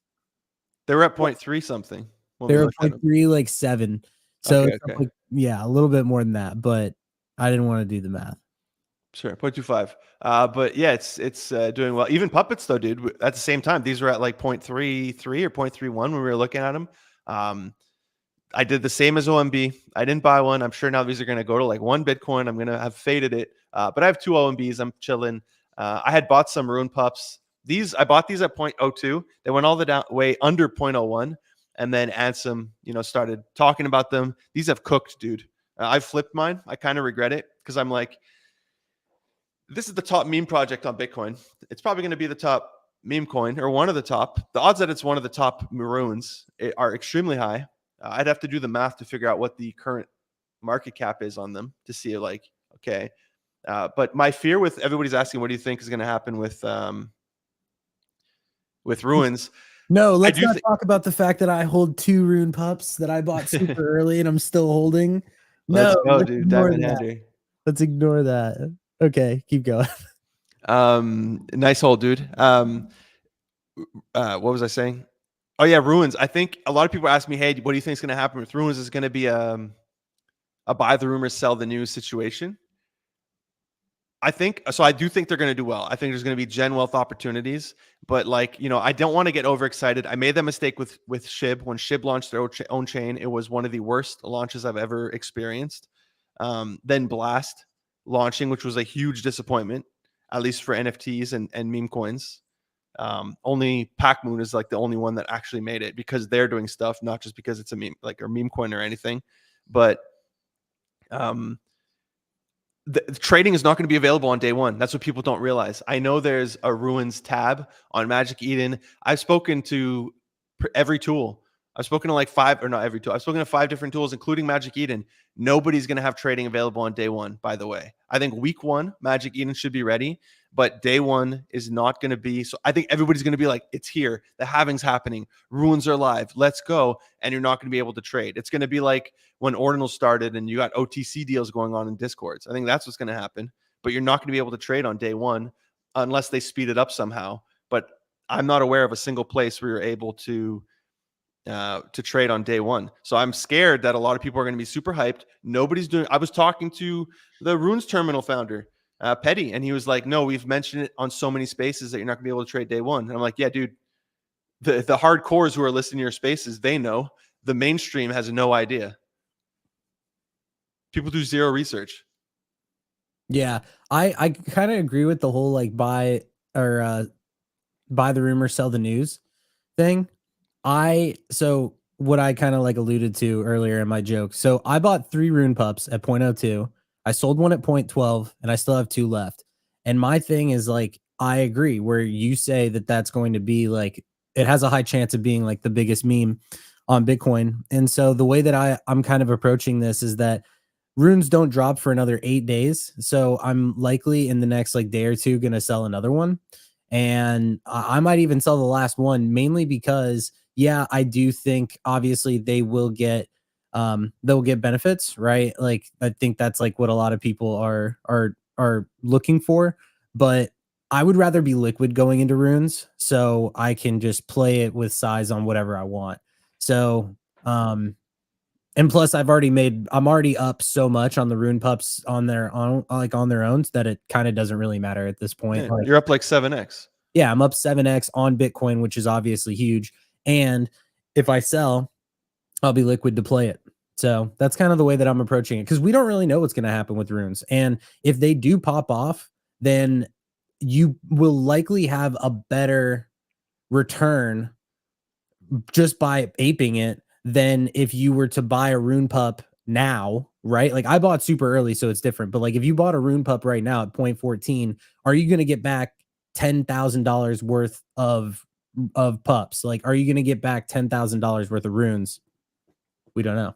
They were at 0.3 something. They were 0.3 like 7. So okay. Like, yeah, a little bit more than that, but I didn't want to do the math. Sure, 0.25. But yeah, it's doing well. Even puppets though, dude. At the same time, these were at like 0.33 or 0.31 when we were looking at them. I did the same as OMB. I didn't buy one. I'm sure now these are going to go to like 1 Bitcoin. I'm going to have faded it. But I have 2 OMBs. I'm chilling. I had bought some Rune pups. I bought these at 0.02. They went all the way under 0.01. And then Ansem, started talking about them. These have cooked, dude. I've flipped mine. I kind of regret it because I'm like, this is the top meme project on Bitcoin. It's probably going to be the top meme coin or one of the top. The odds that it's one of the top maroons are extremely high. I'd have to do the math to figure out what the current market cap is on them to see like, okay. But my fear with everybody's asking, what do you think is going to happen with ruins? No, let's not talk about the fact that I hold 2 Rune pups that I bought super early and I'm still holding. Let's go, dude. Let's ignore that. Okay, keep going. Nice hold, dude. What was I saying? Oh yeah, ruins. I think a lot of people ask me, hey, what do you think is going to happen with ruins? Is going to be a buy the rumors, sell the news situation? I think so. I do think they're going to do well. I think there's going to be gen wealth opportunities, but like, I don't want to get overexcited. I made that mistake with SHIB. When SHIB launched their own chain, it was one of the worst launches I've ever experienced. Then Blast launching, which was a huge disappointment, at least for NFTs and meme coins. Only PackMoon is like the only one that actually made it because they're doing stuff, not just because it's a meme, like a meme coin or anything. But the trading is not going to be available on day one. That's what people don't realize. I know there's a ruins tab on Magic Eden. I've spoken to every tool. I've spoken to like 5, or not every tool. I've spoken to 5 different tools, including Magic Eden. Nobody's going to have trading available on day one, by the way. I think week 1, Magic Eden should be ready, but day 1 is not going to be. So I think everybody's going to be like, it's here. The halving's happening. Ruins are live. Let's go. And you're not going to be able to trade. It's going to be like when Ordinals started and you got OTC deals going on in Discords. I think that's what's going to happen, but you're not going to be able to trade on day 1 unless they speed it up somehow. But I'm not aware of a single place where you're able to trade on day 1. So I'm scared that a lot of people are going to be super hyped. Nobody's doing. I was talking to the Runes Terminal founder, Petty, and he was like, "No, we've mentioned it on so many spaces that you're not going to be able to trade day 1." And I'm like, "Yeah, dude, the hardcores who are listening to your spaces, they know. The mainstream has no idea. People do zero research." Yeah, I kind of agree with the whole like buy the rumor, sell the news thing. So what I kind of like alluded to earlier in my joke. So I bought 3 rune pups at 0.02. I sold one at 0.12 and I still have 2 left. And my thing is like, I agree where you say that that's going to be like, it has a high chance of being like the biggest meme on Bitcoin. And so the way that I'm kind of approaching this is that runes don't drop for another 8 days. So I'm likely in the next like day or two going to sell another one. And I might even sell the last one, mainly because yeah, I do think obviously they'll get benefits, right? Like I think that's like what a lot of people are looking for, but I would rather be liquid going into runes so I can just play it with size on whatever I want. So and plus I'm already up so much on the rune pups on their own so that it kind of doesn't really matter at this point. Yeah, Like, you're up like 7x. yeah, I'm up 7x on Bitcoin, which is obviously huge. And if I sell, I'll be liquid to play it. So that's kind of the way that I'm approaching it because we don't really know what's going to happen with runes. And if they do pop off, then you will likely have a better return just by aping it than if you were to buy a rune pup now, right? Like I bought super early, so it's different. But like if you bought a rune pup right now at 0.14, are you going to get back $10,000 worth of pups? Like, are you going to get back $10,000 worth of runes? We don't know.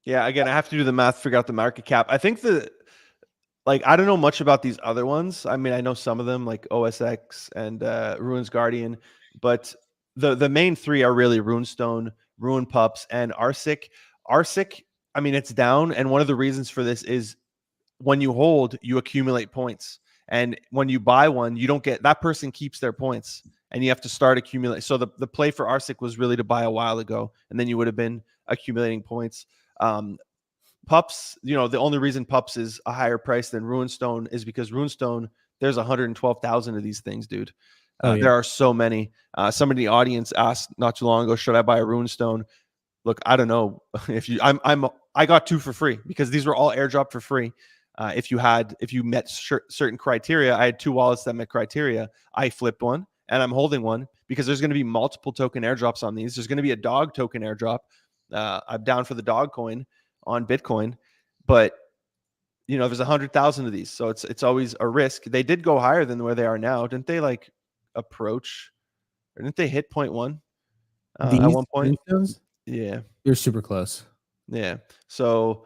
Yeah, again, I have to do the math, figure out the market cap. I think I don't know much about these other ones. I mean, I know some of them like OSX and Ruins Guardian, but the main 3 are really Runestone, Ruin Pups, and Arsic. Arsic, I mean, it's down, and one of the reasons for this is when you hold, you accumulate points. And when you buy one, you don't get that person keeps their points and you have to start accumulating. So the play for Arsic was really to buy a while ago, and then you would have been accumulating points. Pups, the only reason Pups is a higher price than Runestone is because Runestone, there's 112,000 of these things, dude. Yeah. There are so many. Somebody in the audience asked not too long ago, should I buy a Runestone? Look, I don't know if you. I got 2 for free because these were all airdropped for free. If you met certain criteria, I had 2 wallets that met criteria. I flipped one and I'm holding one because there's going to be multiple token airdrops on these. There's going to be a dog token airdrop. I'm down for the dog coin on Bitcoin, but there's 100,000 of these, so it's always a risk. They did go higher than where they are now, didn't they? Like approach, or didn't they hit 0.1 at one point? Yeah, you're super close. Yeah, so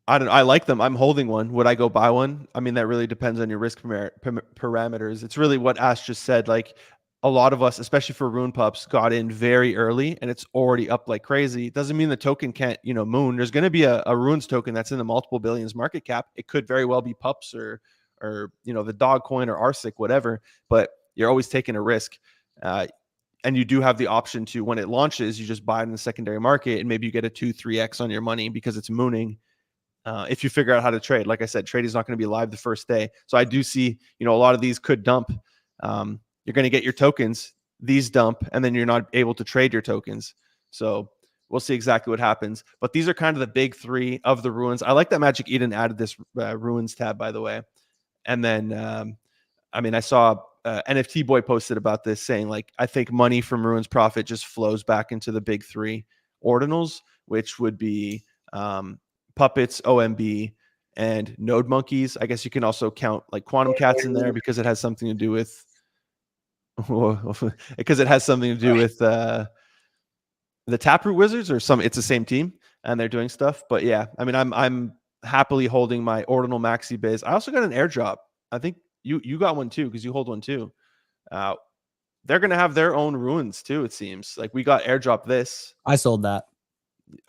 I don't know. I like them. I'm holding one. Would I go buy one? I mean, that really depends on your risk parameters. It's really what Ash just said. Like a lot of us, especially for Rune Pups, got in very early and it's already up like crazy. It doesn't mean the token can't, moon. There's going to be a Runes token that's in the multiple billions market cap. It could very well be Pups or the dog coin or Arsic, whatever, but you're always taking a risk. And you do have the option to, when it launches, you just buy it in the secondary market and maybe you get a 2-3x on your money because it's mooning. If you figure out how to trade. Like I said, trading is not going to be live the first day. So I do see, a lot of these could dump. You're going to get your tokens, these dump, and then you're not able to trade your tokens. So we'll see exactly what happens. But these are kind of the big 3 of the ruins. I like that Magic Eden added this ruins tab, by the way. And then, I saw NFT Boy posted about this saying, like, I think money from ruins profit just flows back into the big 3 ordinals, which would be Puppets, OMB, and Node Monkeys. I guess you can also count like Quantum Cats in there because it has something to do with the Taproot Wizards or some. It's the same team and they're doing stuff. But yeah, I mean, I'm happily holding my Ordinal Maxi Biz. I also got an airdrop. I think you got one too because you hold one too. They're gonna have their own ruins too. It seems like we got airdrop this. I sold that.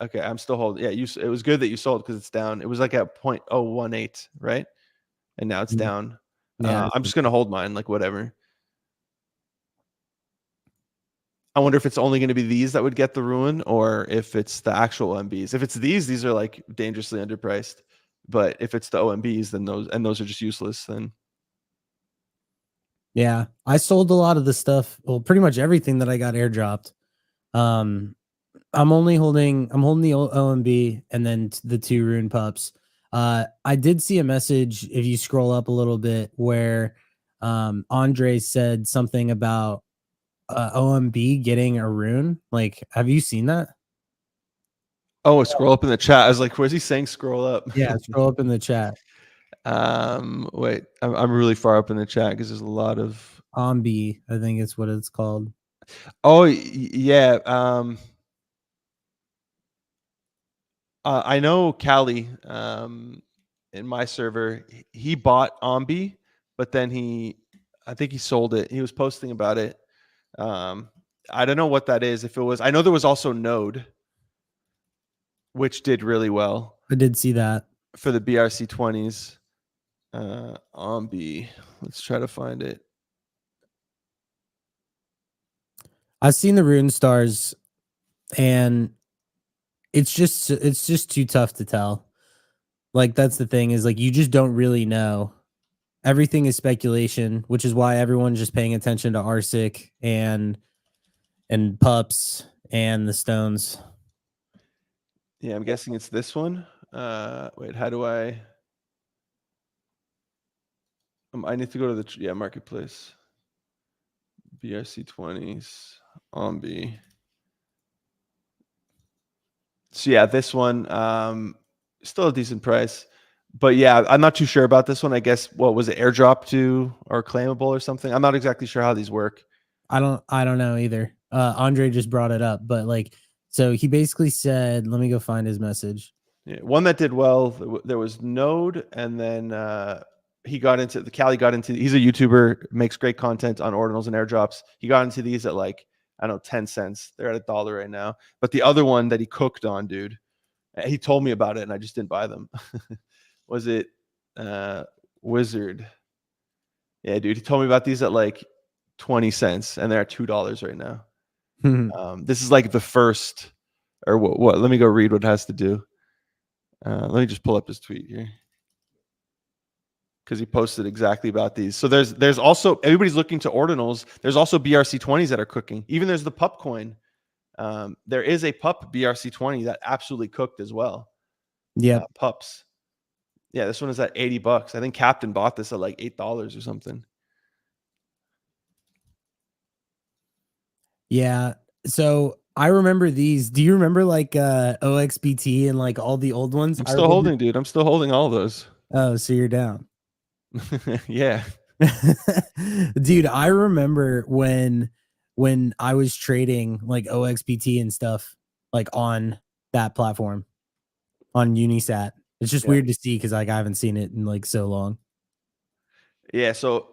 Okay, I'm still holding. Yeah, it was good that you sold because it's down. It was like at 0.018, right? And now it's Mhm. down. Yeah. I'm just gonna hold mine, like whatever. I wonder if it's only going to be these that would get the ruin, or if it's the actual OMBs. If it's these are like dangerously underpriced. But if it's the OMBs, then those are just useless. Then Yeah. I sold a lot of the stuff. Well, pretty much everything that I got airdropped. I'm holding the OMB and then the 2 rune pups. I did see a message if you scroll up a little bit where Andre said something about OMB getting a rune. Like, have you seen that? scroll up in the chat. I was like, where's he saying scroll up? Yeah, scroll up in the chat. Wait, I'm really far up in the chat because there's a lot of OMB, I think it's what it's called. Oh yeah. I know Callie in my server, he bought Ombi, but then I think he sold it. He was posting about it. I don't know what that is. If it was, I know there was also Node, which did really well I did see that. for the BRC 20s. Ombi, let's try to find it. I've seen the rune stars, and it's just too tough to tell. Like, that's the thing, is like you just don't really know. Everything is speculation, which is why everyone's just paying attention to Arsic and pups and the stones. Yeah, I'm guessing it's this one. Wait, how do I need to go to the marketplace. BRC 20s Ombi. So yeah, this one still a decent price. But yeah, I'm not too sure about this one. I guess what was it, airdrop to or claimable or something? I'm not exactly sure how these work. I don't know either. Andre just brought it up, but like, so he basically said, let me go find his message. Yeah, one that did well, there was Node, and then he got into the Cali got into, he's a YouTuber, makes great content on ordinals and airdrops. He got into these at like, I don't know, 10 cents. They're at $1 right now. But the other one that he cooked on, dude, he told me about it and I just didn't buy them. Was it Wizard? Yeah, dude, he told me about these at like 20 cents and they're at $2 right now. This is like the first, or what? Let me go read what it has to do. Let me just pull up his tweet here because he posted exactly about these. So there's also, everybody's looking to ordinals. There's also BRC 20s that are cooking. Even there's the pup coin. There is a pup BRC 20 that absolutely cooked as well. Yeah, pups. Yeah, this one is at $80. I think Captain bought this at like $8 or something. Yeah. So I remember these. Do you remember like OXBT and like all the old ones? I'm still holding, dude. I'm still holding all of those. Oh, so you're down. Yeah. Dude, I remember when I was trading like OXBT and stuff like on that platform on Unisat. It's just weird to see because like I haven't seen it in like so long. Yeah, so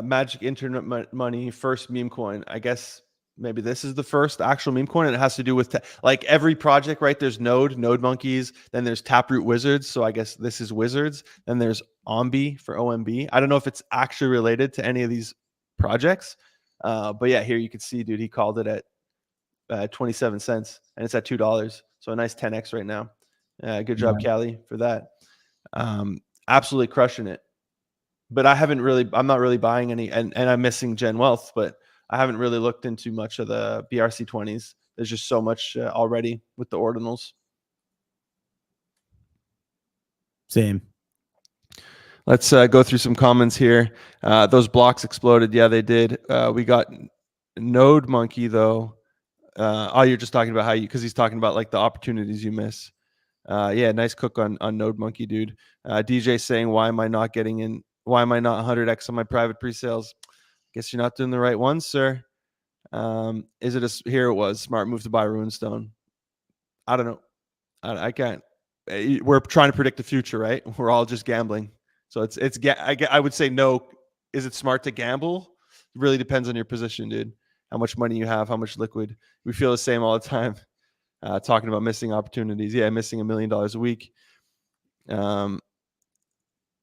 Magic Internet Money, first meme coin. I guess maybe this is the first actual meme coin, and it has to do with like every project, right? There's Node Monkeys, then there's Taproot Wizards. So I guess this is Wizards. Then there's Ombi for OMB. I don't know if it's actually related to any of these projects, but yeah, here you can see, dude, he called it at 27 cents, and it's at $2. So a nice 10x right now. Good job, Callie, for that. Absolutely crushing it. But I'm not really buying any, and I'm missing Gen Wealth, but I haven't really looked into much of the BRC 20s. There's just so much already with the ordinals. Same. Let's go through some comments here. Those blocks exploded. Yeah, they did. We got Node Monkey though. You're just talking about because he's talking about like the opportunities you miss. Yeah, nice cook on Node Monkey, dude. DJ saying, why am I not getting in? Why am I not 100x on my private pre-sales? Guess you're not doing the right ones, sir. Is it here? It was smart move to buy Runestone. I don't know. I can't. We're trying to predict the future, right? We're all just gambling. So I would say no. Is it smart to gamble? It really depends on your position, dude. How much money you have, how much liquid. We feel the same all the time. Talking about missing opportunities. Yeah, missing $1 million a week.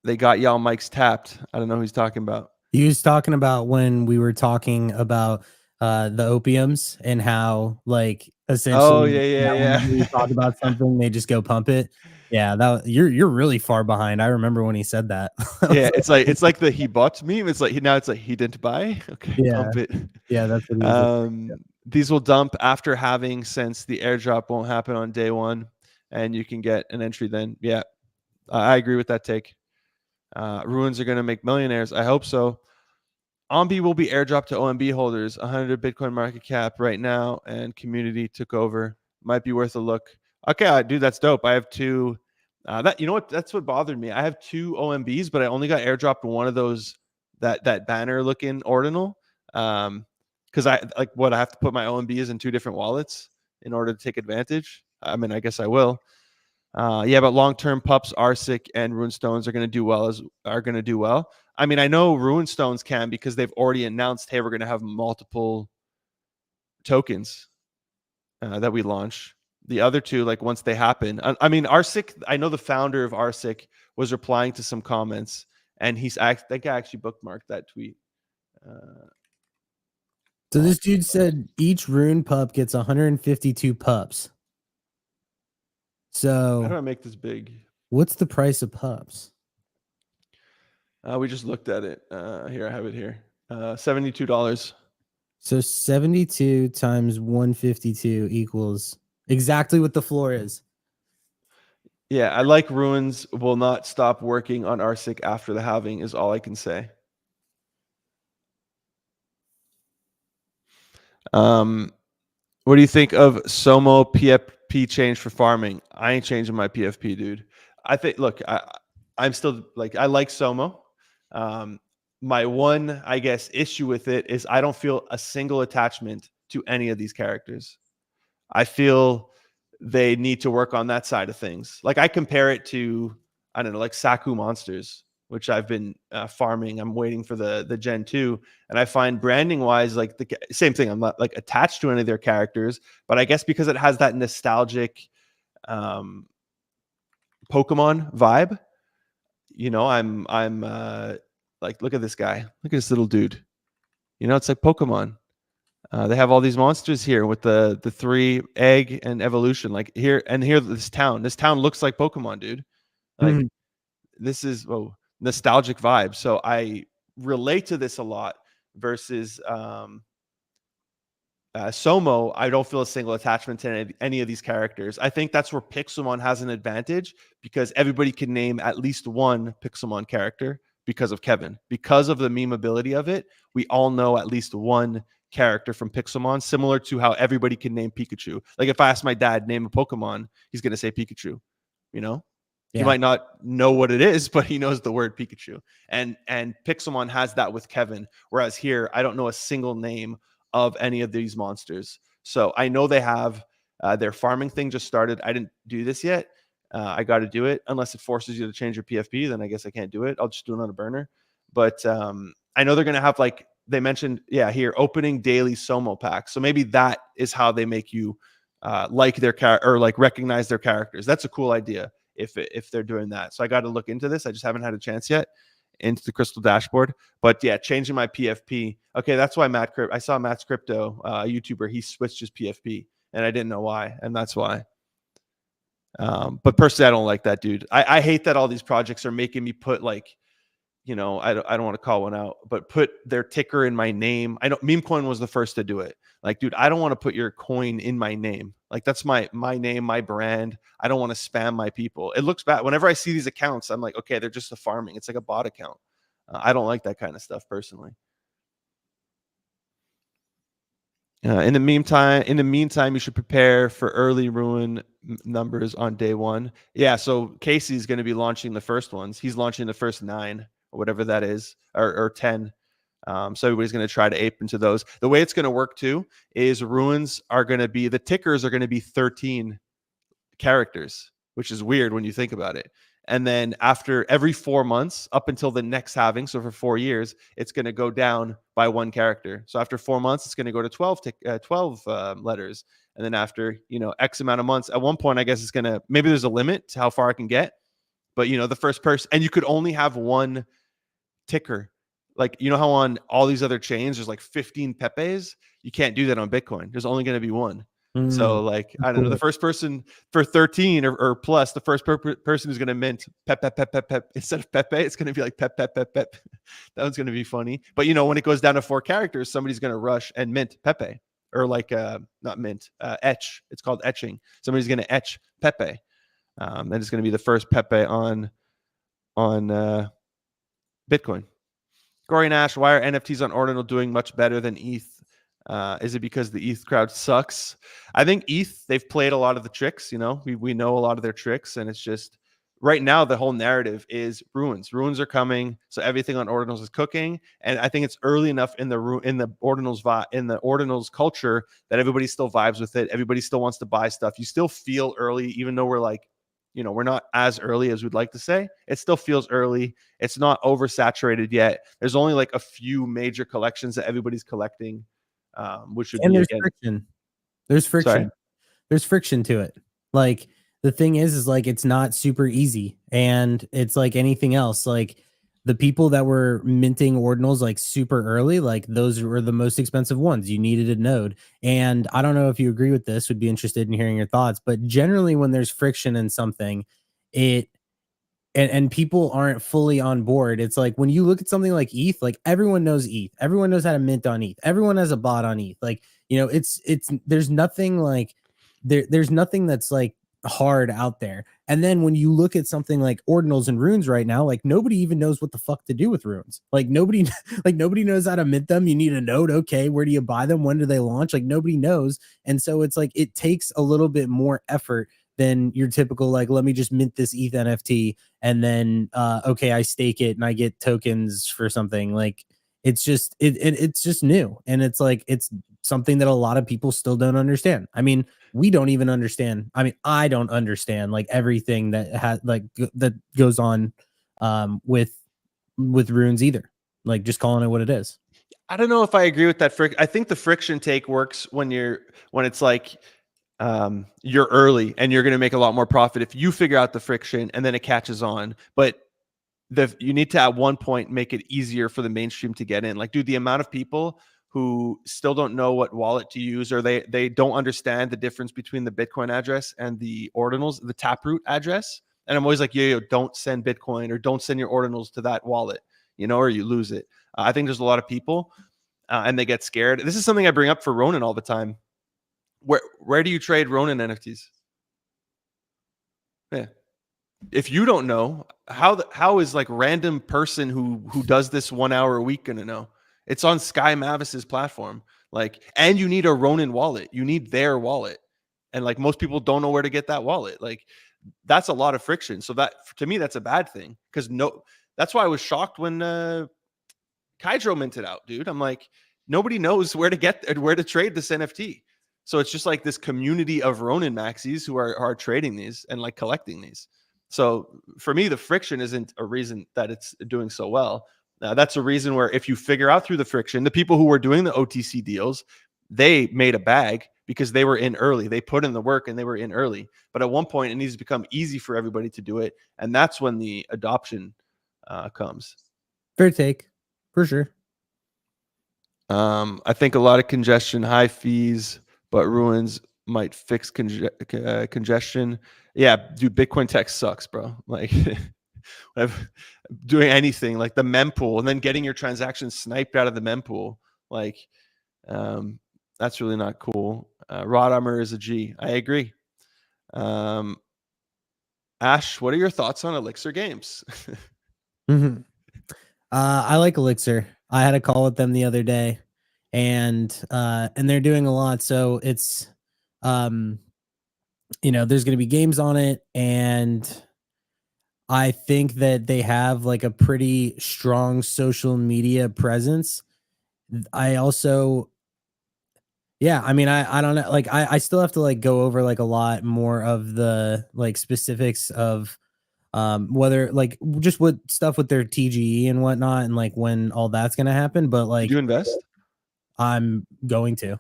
They got y'all mics tapped. I don't know who he's talking about. He was talking about when we were talking about the opiums and how like essentially when we talk about something, they just go pump it. Yeah, you're really far behind. I remember when he said that. Yeah, it's like the he bought meme. It's like he didn't buy. Okay, Yeah. pump it. Yeah, that's what he was. These will dump after having, since the airdrop won't happen on day one, and you can get an entry then. Yeah, I agree with that take. Ruins are going to make millionaires. I hope so. Ombi will be airdropped to OMB holders. 100 Bitcoin market cap right now, and community took over. Might be worth a look. Okay, dude, that's dope. I have two. You know what? That's what bothered me. I have two OMBs, but I only got airdropped one of those that banner looking ordinal. Because I have to put my OMBs in two different wallets in order to take advantage. I mean, I guess I will. Yeah, but long-term pups, Arsic and Runestones are going to do well. I mean, I know Runestones can because they've already announced, hey, we're going to have multiple tokens that we launch. The other two, like once they happen, I mean, Arsic. I know the founder of Arsic was replying to some comments, and I think I actually bookmarked that tweet. So this dude said each rune pup gets 152 pups. So how do I make this big? What's the price of pups? We just looked at it. Here, I have it here. $72. So 72 times 152 equals exactly what the floor is. Yeah, I like Ruins will not stop working on Arsic after the halving is all I can say. What do you think of Somo PFP change for farming? I ain't changing my PFP, dude. I think, look, I'm still like, I like Somo. My one, I guess, issue with it is I don't feel a single attachment to any of these characters. I feel they need to work on that side of things. Like I compare it to, I don't know, like Saku Monsters, which I've been farming. I'm waiting for the Gen 2. And I find branding wise, like the same thing. I'm not like attached to any of their characters, but I guess because it has that nostalgic Pokemon vibe, you know, I'm like, look at this guy. Look at this little dude. You know, it's like Pokemon. They have all these monsters here with the 3 egg and evolution. Like here this town. This town looks like Pokemon, dude. Like this is nostalgic vibe. So I relate to this a lot versus Somo. I don't feel a single attachment to any of these characters. I think that's where Pixelmon has an advantage because everybody can name at least one Pixelmon character because of Kevin. Because of the memeability of it, we all know at least one character from Pixelmon, similar to how everybody can name Pikachu. Like if I ask my dad name a Pokemon, he's going to say Pikachu, you know? Yeah. He might not know what it is, but he knows the word Pikachu. And Pixelmon has that with Kevin, whereas here I don't know a single name of any of these monsters. So I know they have their farming thing just started. I didn't do this yet. I got to do it unless it forces you to change your PFP. Then I guess I can't do it. I'll just do it on a burner. But I know they're going to have, like they mentioned, here, opening daily Somo packs. So maybe that is how they make you like their character or like recognize their characters. That's a cool idea if they're doing that. So I got to look into this. I just haven't had a chance yet into the crystal dashboard. But yeah, changing my PFP. Okay, that's why I saw Matt's Crypto, a YouTuber, he switched his PFP and I didn't know why. And that's why. But personally, I don't like that, dude. I hate that all these projects are making me put like, you know, I don't want to call one out, but put their ticker in my name. I know Memecoin was the first to do it. Like, dude, I don't want to put your coin in my name. Like that's my name, my brand. I don't want to spam my people. It looks bad. Whenever I see these accounts, I'm like, okay, they're just a farming. It's like a bot account. I don't like that kind of stuff personally. In the meantime, you should prepare for early ruin numbers on day one. Yeah, so Casey's going to be launching the first ones. He's launching the first 9 or whatever that is, or 10. So everybody's going to try to ape into those. The way it's going to work too is ruins are going to be, the tickers are going to be 13 characters, which is weird when you think about it. And then after every 4 months up until the next halving, so for 4 years, it's going to go down by 1 character. So after 4 months, it's going to go to 12 letters. And then after, X amount of months, at one point, I guess it's going to, maybe there's a limit to how far I can get. But, the first person, and you could only have 1 ticker. Like, how on all these other chains, there's like 15 Pepes. You can't do that on Bitcoin. There's only going to be 1. So like, I don't know, the first person for 13 or plus, the first person who's going to mint pep instead of Pepe, it's going to be like pep. That one's going to be funny. But when it goes down to 4 characters, somebody's going to rush and mint Pepe, or like not mint, etch. It's called etching. Somebody's going to etch Pepe. And it's going to be the first Pepe on Bitcoin. Gory Nash, why are NFTs on Ordinal doing much better than ETH? Is it because the ETH crowd sucks? I think ETH, they've played a lot of the tricks. We know a lot of their tricks, and it's just right now the whole narrative is ruins. Ruins are coming, so everything on Ordinals is cooking. And I think it's early enough in the Ordinals culture that everybody still vibes with it. Everybody still wants to buy stuff. You still feel early, even though we're like, we're not as early as we'd like to say. It still feels early. It's not oversaturated yet. There's only like a few major collections that everybody's collecting. Which would be, there's friction. There's friction. Sorry? There's friction to it. Like the thing is like it's not super easy, and it's like anything else. Like the people that were minting ordinals like super early, like those were the most expensive ones. You needed a node, and I don't know if you agree with this. Would be interested in hearing your thoughts. But generally, when there's friction in something, and people aren't fully on board. It's like when you look at something like ETH, like everyone knows ETH, everyone knows how to mint on ETH, everyone has a bot on ETH. Like, it's there's nothing like there's nothing that's like hard out there. And then when you look at something like ordinals and runes right now, like nobody even knows what the fuck to do with runes. Like nobody knows how to mint them. You need a node. Okay, where do you buy them? When do they launch? Like nobody knows. And so it's like it takes a little bit more effort than your typical, like, let me just mint this ETH NFT and then okay, I stake it and I get tokens for something. Like it's just it's just new, and it's like it's something that a lot of people still don't understand. I mean, we don't even understand. I mean, I don't understand like everything that has like that goes on with runes either. Like just calling it what it is. I don't know if I agree with that. I think the friction take works when it's like you're early and you're going to make a lot more profit if you figure out the friction and then it catches on. But you need to at one point make it easier for the mainstream to get in. Like, dude, the amount of people who still don't know what wallet to use, or they don't understand the difference between the Bitcoin address and the ordinals, the Taproot address. And I'm always like, yo, don't send Bitcoin or don't send your ordinals to that wallet, or you lose it. I think there's a lot of people and they get scared. This is something I bring up for Ronin all the time. Where do you trade Ronin NFTs? Yeah. If you don't know, how is like random person who does this 1 hour a week gonna know? It's on Sky Mavis's platform. Like, and you need a Ronin wallet. You need their wallet. And like most people don't know where to get that wallet. Like that's a lot of friction. So that to me, that's a bad thing. Because that's why I was shocked when Kydro minted out, dude. I'm like, nobody knows where to trade this NFT. So it's just like this community of Ronin maxis who are trading these and like collecting these. So for me, the friction isn't a reason that it's doing so well. That's a reason where if you figure out through the friction, the people who were doing the OTC deals, they made a bag because they were in early. They put in the work and they were in early. But at one point, it needs to become easy for everybody to do it. And that's when the adoption comes. Fair take, for sure. I think a lot of congestion, high fees, but ruins might fix congestion. Yeah, dude, Bitcoin tech sucks, bro. Like doing anything like the mempool and then getting your transactions sniped out of the mempool. Like that's really not cool. Rod Armor is a G. I agree. Ash, what are your thoughts on Elixir Games? Mm-hmm. I like Elixir. I had a call with them the other day, and they're doing a lot. So it's, there's going to be games on it, and I think that they have like a pretty strong social media presence. I also, yeah, I mean, I don't know, like I still have to like go over like a lot more of the like specifics of whether like just what stuff with their TGE and whatnot, and like when all that's gonna happen. But Did like you invest? I'm going to.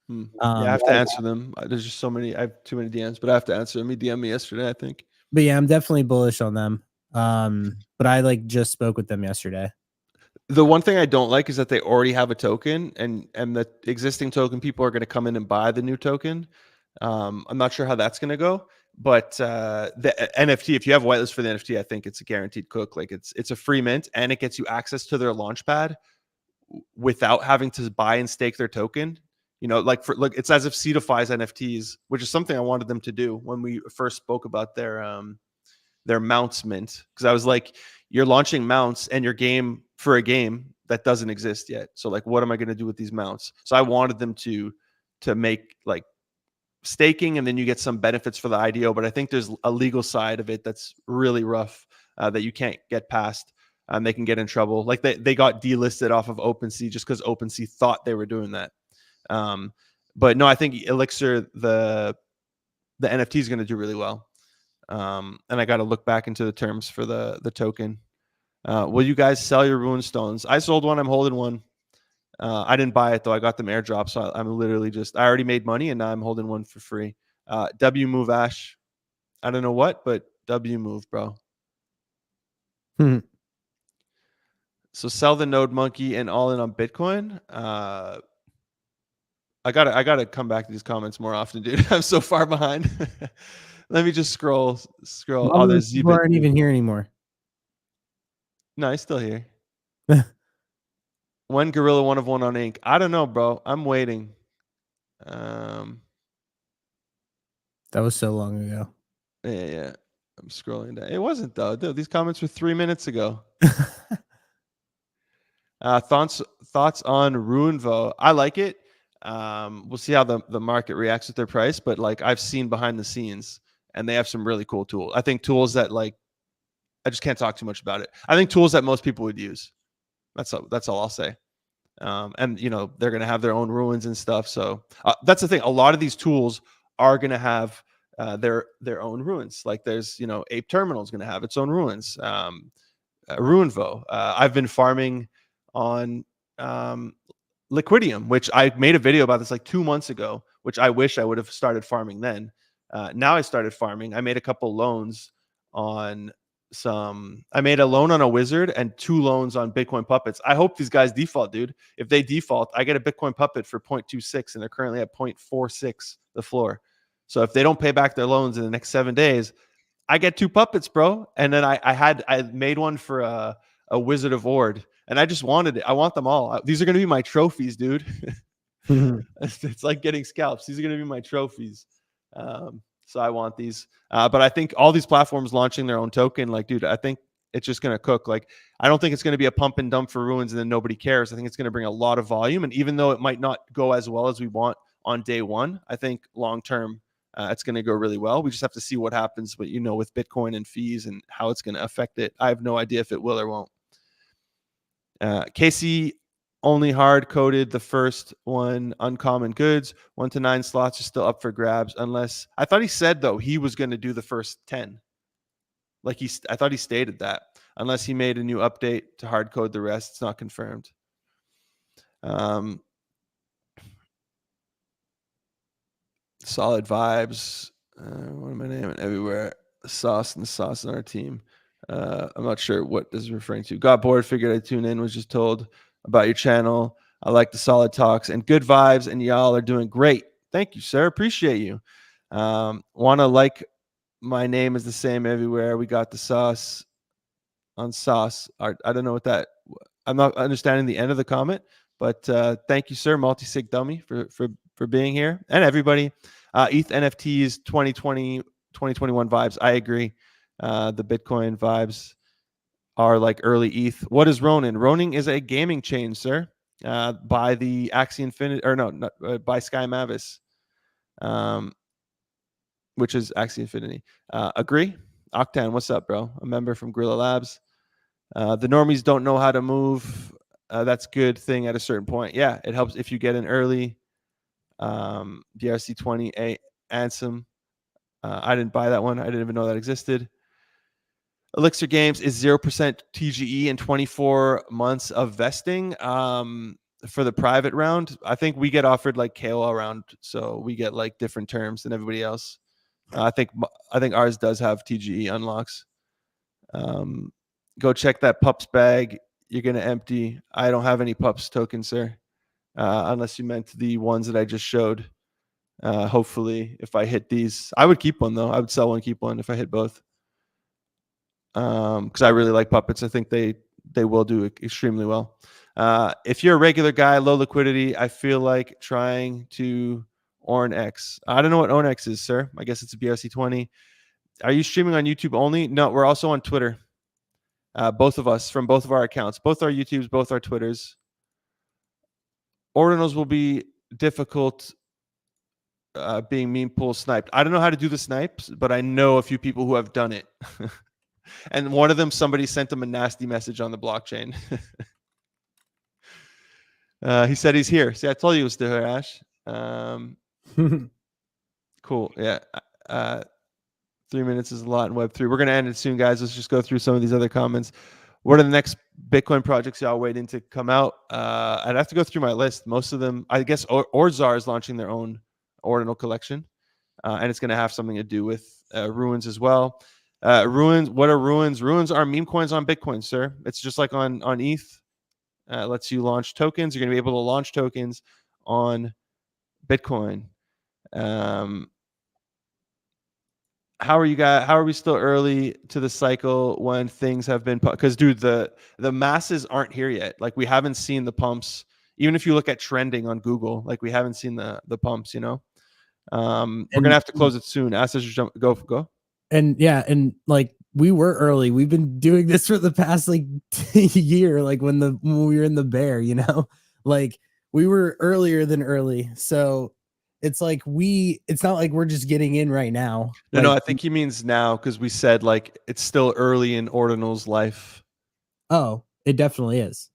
Yeah, I Um, have to answer them. There's just so many. I have too many DMs, but I have to answer them. He DM'd me yesterday, I think. but yeah, I'm definitely bullish on them. But I like just spoke with them yesterday. The one thing I don't like is that they already have a token, and the existing token people are going to come in and buy the new token. I'm not sure how that's going to go, but the NFT, if you have whitelist for the NFT, I think it's a guaranteed cook. Like it's a free mint, and it gets you access to their launchpad without having to buy and stake their token. You know, like for look, it's as if Seedifies NFTs, which is something I wanted them to do when we first spoke about their mounts mint, because I was like, you're launching mounts and your game for a game that doesn't exist yet. So like, what am I going to do with these mounts? So I wanted them to make like staking, and then you get some benefits for the IDO. But I think there's a legal side of it that's really rough, that you can't get past. They can get in trouble. Like they got delisted off of OpenSea just because OpenSea thought they were doing that. But no, I think Elixir, the NFT is going to do really well. And I got to look back into the terms for the token. Will you guys sell your rune stones? I sold one. I'm holding one. I didn't buy it though. I got them airdrop, so I'm literally just. I already made money, and now I'm holding one for free. W move Ash. I don't know what, but W move, bro. So sell the Node Monkey and all in on Bitcoin. I gotta come back to these comments more often, dude. I'm so far behind. Let me just scroll. A lot Oh, of those there's people Zbit. aren't even here anymore. No, he's still here. When Gorilla 1 of 1 on Ink? I don't know, bro. I'm waiting. That was so long ago. Yeah. I'm scrolling down. It wasn't though. Dude, these comments were 3 minutes ago. Thoughts on Runevo? I like it. We'll see how the market reacts with their price, but like I've seen behind the scenes, and they have some really cool tools. I think tools that like I just can't talk too much about it. I think tools that most people would use. That's all I'll say. And you know they're going to have their own ruins and stuff. So that's the thing. A lot of these tools are going to have their own ruins. Like there's Ape Terminal is going to have its own ruins. Ruinvo. I've been farming on Liquidium, which I made a video about this like 2 months ago, which I wish I would have started farming then. Now I started farming. I made a couple loans on I made a loan on a wizard and 2 loans on Bitcoin puppets. I hope these guys default, dude. If they default, I get a Bitcoin puppet for 0.26, and they're currently at 0.46 the floor. So if they don't pay back their loans in the next 7 days, I get 2 puppets, bro. And then I made one for a Wizard of Ord, and I just wanted it. I want them all. These are going to be my trophies, dude. It's like getting scalps. These are going to be my trophies. So I want these. But I think all these platforms launching their own token, like, dude, I think it's just going to cook. Like, I don't think it's going to be a pump and dump for ruins and then nobody cares. I think it's going to bring a lot of volume. And even though it might not go as well as we want on day one, I think long term, it's going to go really well. We just have to see what happens, but with Bitcoin and fees and how it's going to affect it. I have no idea if it will or won't. Casey only hard coded the first one, uncommon goods. 1 to 9 slots are still up for grabs, unless I thought he said though he was going to do the first 10. Like I thought he stated that, unless he made a new update to hard code the rest. It's not confirmed. Solid vibes. What am I naming everywhere? Sauce and sauce on our team. I'm not sure what this is referring to. Got bored, figured I'd tune in, was just told about your channel. I like the solid talks and good vibes, and y'all are doing great. Thank you, sir. Appreciate you. Want to like my name is the same everywhere. We got the sauce on sauce. I don't know what that. I'm not understanding the end of the comment, but thank you, sir. Multi-sig dummy for being here, and everybody. ETH NFTs 2020 2021 vibes. I agree. The Bitcoin vibes are like early ETH. What is Ronin? Ronin is a gaming chain, sir, by the Axie Infinity, or no, not, by Sky Mavis, which is Axie Infinity. Agree? Octan, what's up, bro? A member from Gorilla Labs. The normies don't know how to move. That's good thing at a certain point. Yeah, it helps if you get in early. DRC20A Ansem. I didn't buy that one. I didn't even know that existed. Elixir Games is 0% TGE and 24 months of vesting for the private round. I think we get offered like KOL round, so we get like different terms than everybody else. I think ours does have TGE unlocks. Go check that pups bag. You're gonna empty. I don't have any pups tokens, sir, unless you meant the ones that I just showed. Hopefully, if I hit these, I would keep one though. I would sell one, keep one if I hit both. Because I really like puppets. I think they will do extremely well. If you're a regular guy, low liquidity, I feel like trying to Orn X. I don't know what Orn X is, sir. I guess it's a BRC20. Are you streaming on YouTube only? No, we're also on Twitter. Both of us from both of our accounts, both our YouTubes, both our Twitters. Ordinals will be difficult being meme pool sniped. I don't know how to do the snipes, but I know a few people who have done it. And one of them, somebody sent them a nasty message on the blockchain. He said he's here. See, I told you it was still here, Ash. Cool. Yeah. 3 minutes is a lot in Web3. We're going to end it soon, guys. Let's just go through some of these other comments. What are the next Bitcoin projects y'all waiting to come out? I'd have to go through my list. Most of them, I guess, Orzar is launching their own ordinal collection, and it's going to have something to do with ruins as well. Ruins. What are ruins? Ruins are meme coins on Bitcoin, sir. It's just like on ETH. It lets you launch tokens. You're going to be able to launch tokens on Bitcoin. How are you guys? How are we still early to the cycle when things have been? Because dude, the masses aren't here yet. Like we haven't seen the pumps. Even if you look at trending on Google, like we haven't seen the pumps. You know, we're gonna have to close it soon. Ask us to jump. Go. And yeah, and like we were early. We've been doing this for the past like year. Like when we were in the bear, you know, like we were earlier than early. So it's like it's not like we're just getting in right now. No, I think he means now because we said like it's still early in Ordinal's life. Oh, it definitely is.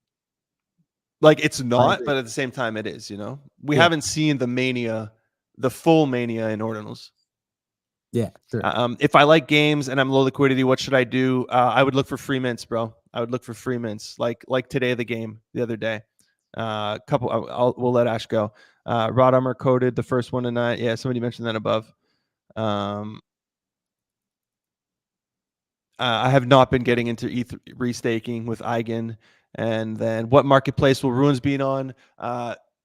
Like it's not, but at the same time it is, you know? We haven't seen the mania, the full mania in Ordinals. Yeah, sure. If I like games and I'm low liquidity, what should I do? I would look for free mints, bro. I would look for free mints, like today the game the other day. We'll let Ash go. Rod Armor coded the first one tonight. Yeah, somebody mentioned that above. I have not been getting into ETH restaking with Eigen. And then what marketplace will ruins be on?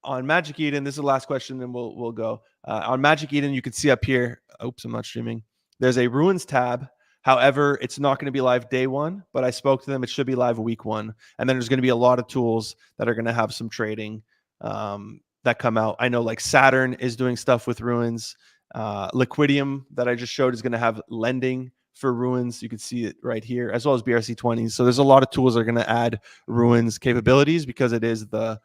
On Magic Eden, this is the last question, then we'll go. On Magic Eden, you can see up here. Oops, I'm not streaming. There's a ruins tab. However, it's not going to be live day one, but I spoke to them. It should be live week one. And then there's going to be a lot of tools that are going to have some trading that come out. I know like Saturn is doing stuff with ruins. Liquidium that I just showed is going to have lending for ruins. You can see it right here, as well as BRC20s. So there's a lot of tools that are going to add ruins capabilities because it is the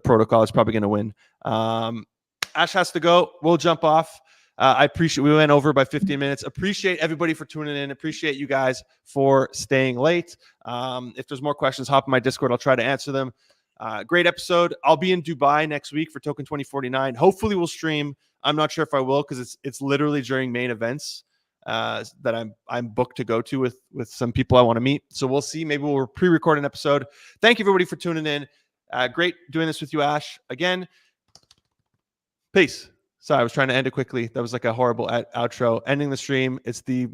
protocol is probably going to win. Ash has to go. We'll jump off. I appreciate we went over by 15 minutes. Appreciate everybody for tuning in. Appreciate you guys for staying late. If there's more questions, hop in my Discord. I'll try to answer them. Great episode. I'll be in Dubai next week for Token 2049. Hopefully we'll stream. I'm not sure if I will because it's literally during main events that I'm booked to go to with some people I want to meet. So we'll see. Maybe we'll pre-record an episode. Thank you everybody for tuning in. Great doing this with you, Ash. Again, peace. Sorry, I was trying to end it quickly. That was like a horrible outro. Ending the stream. It's the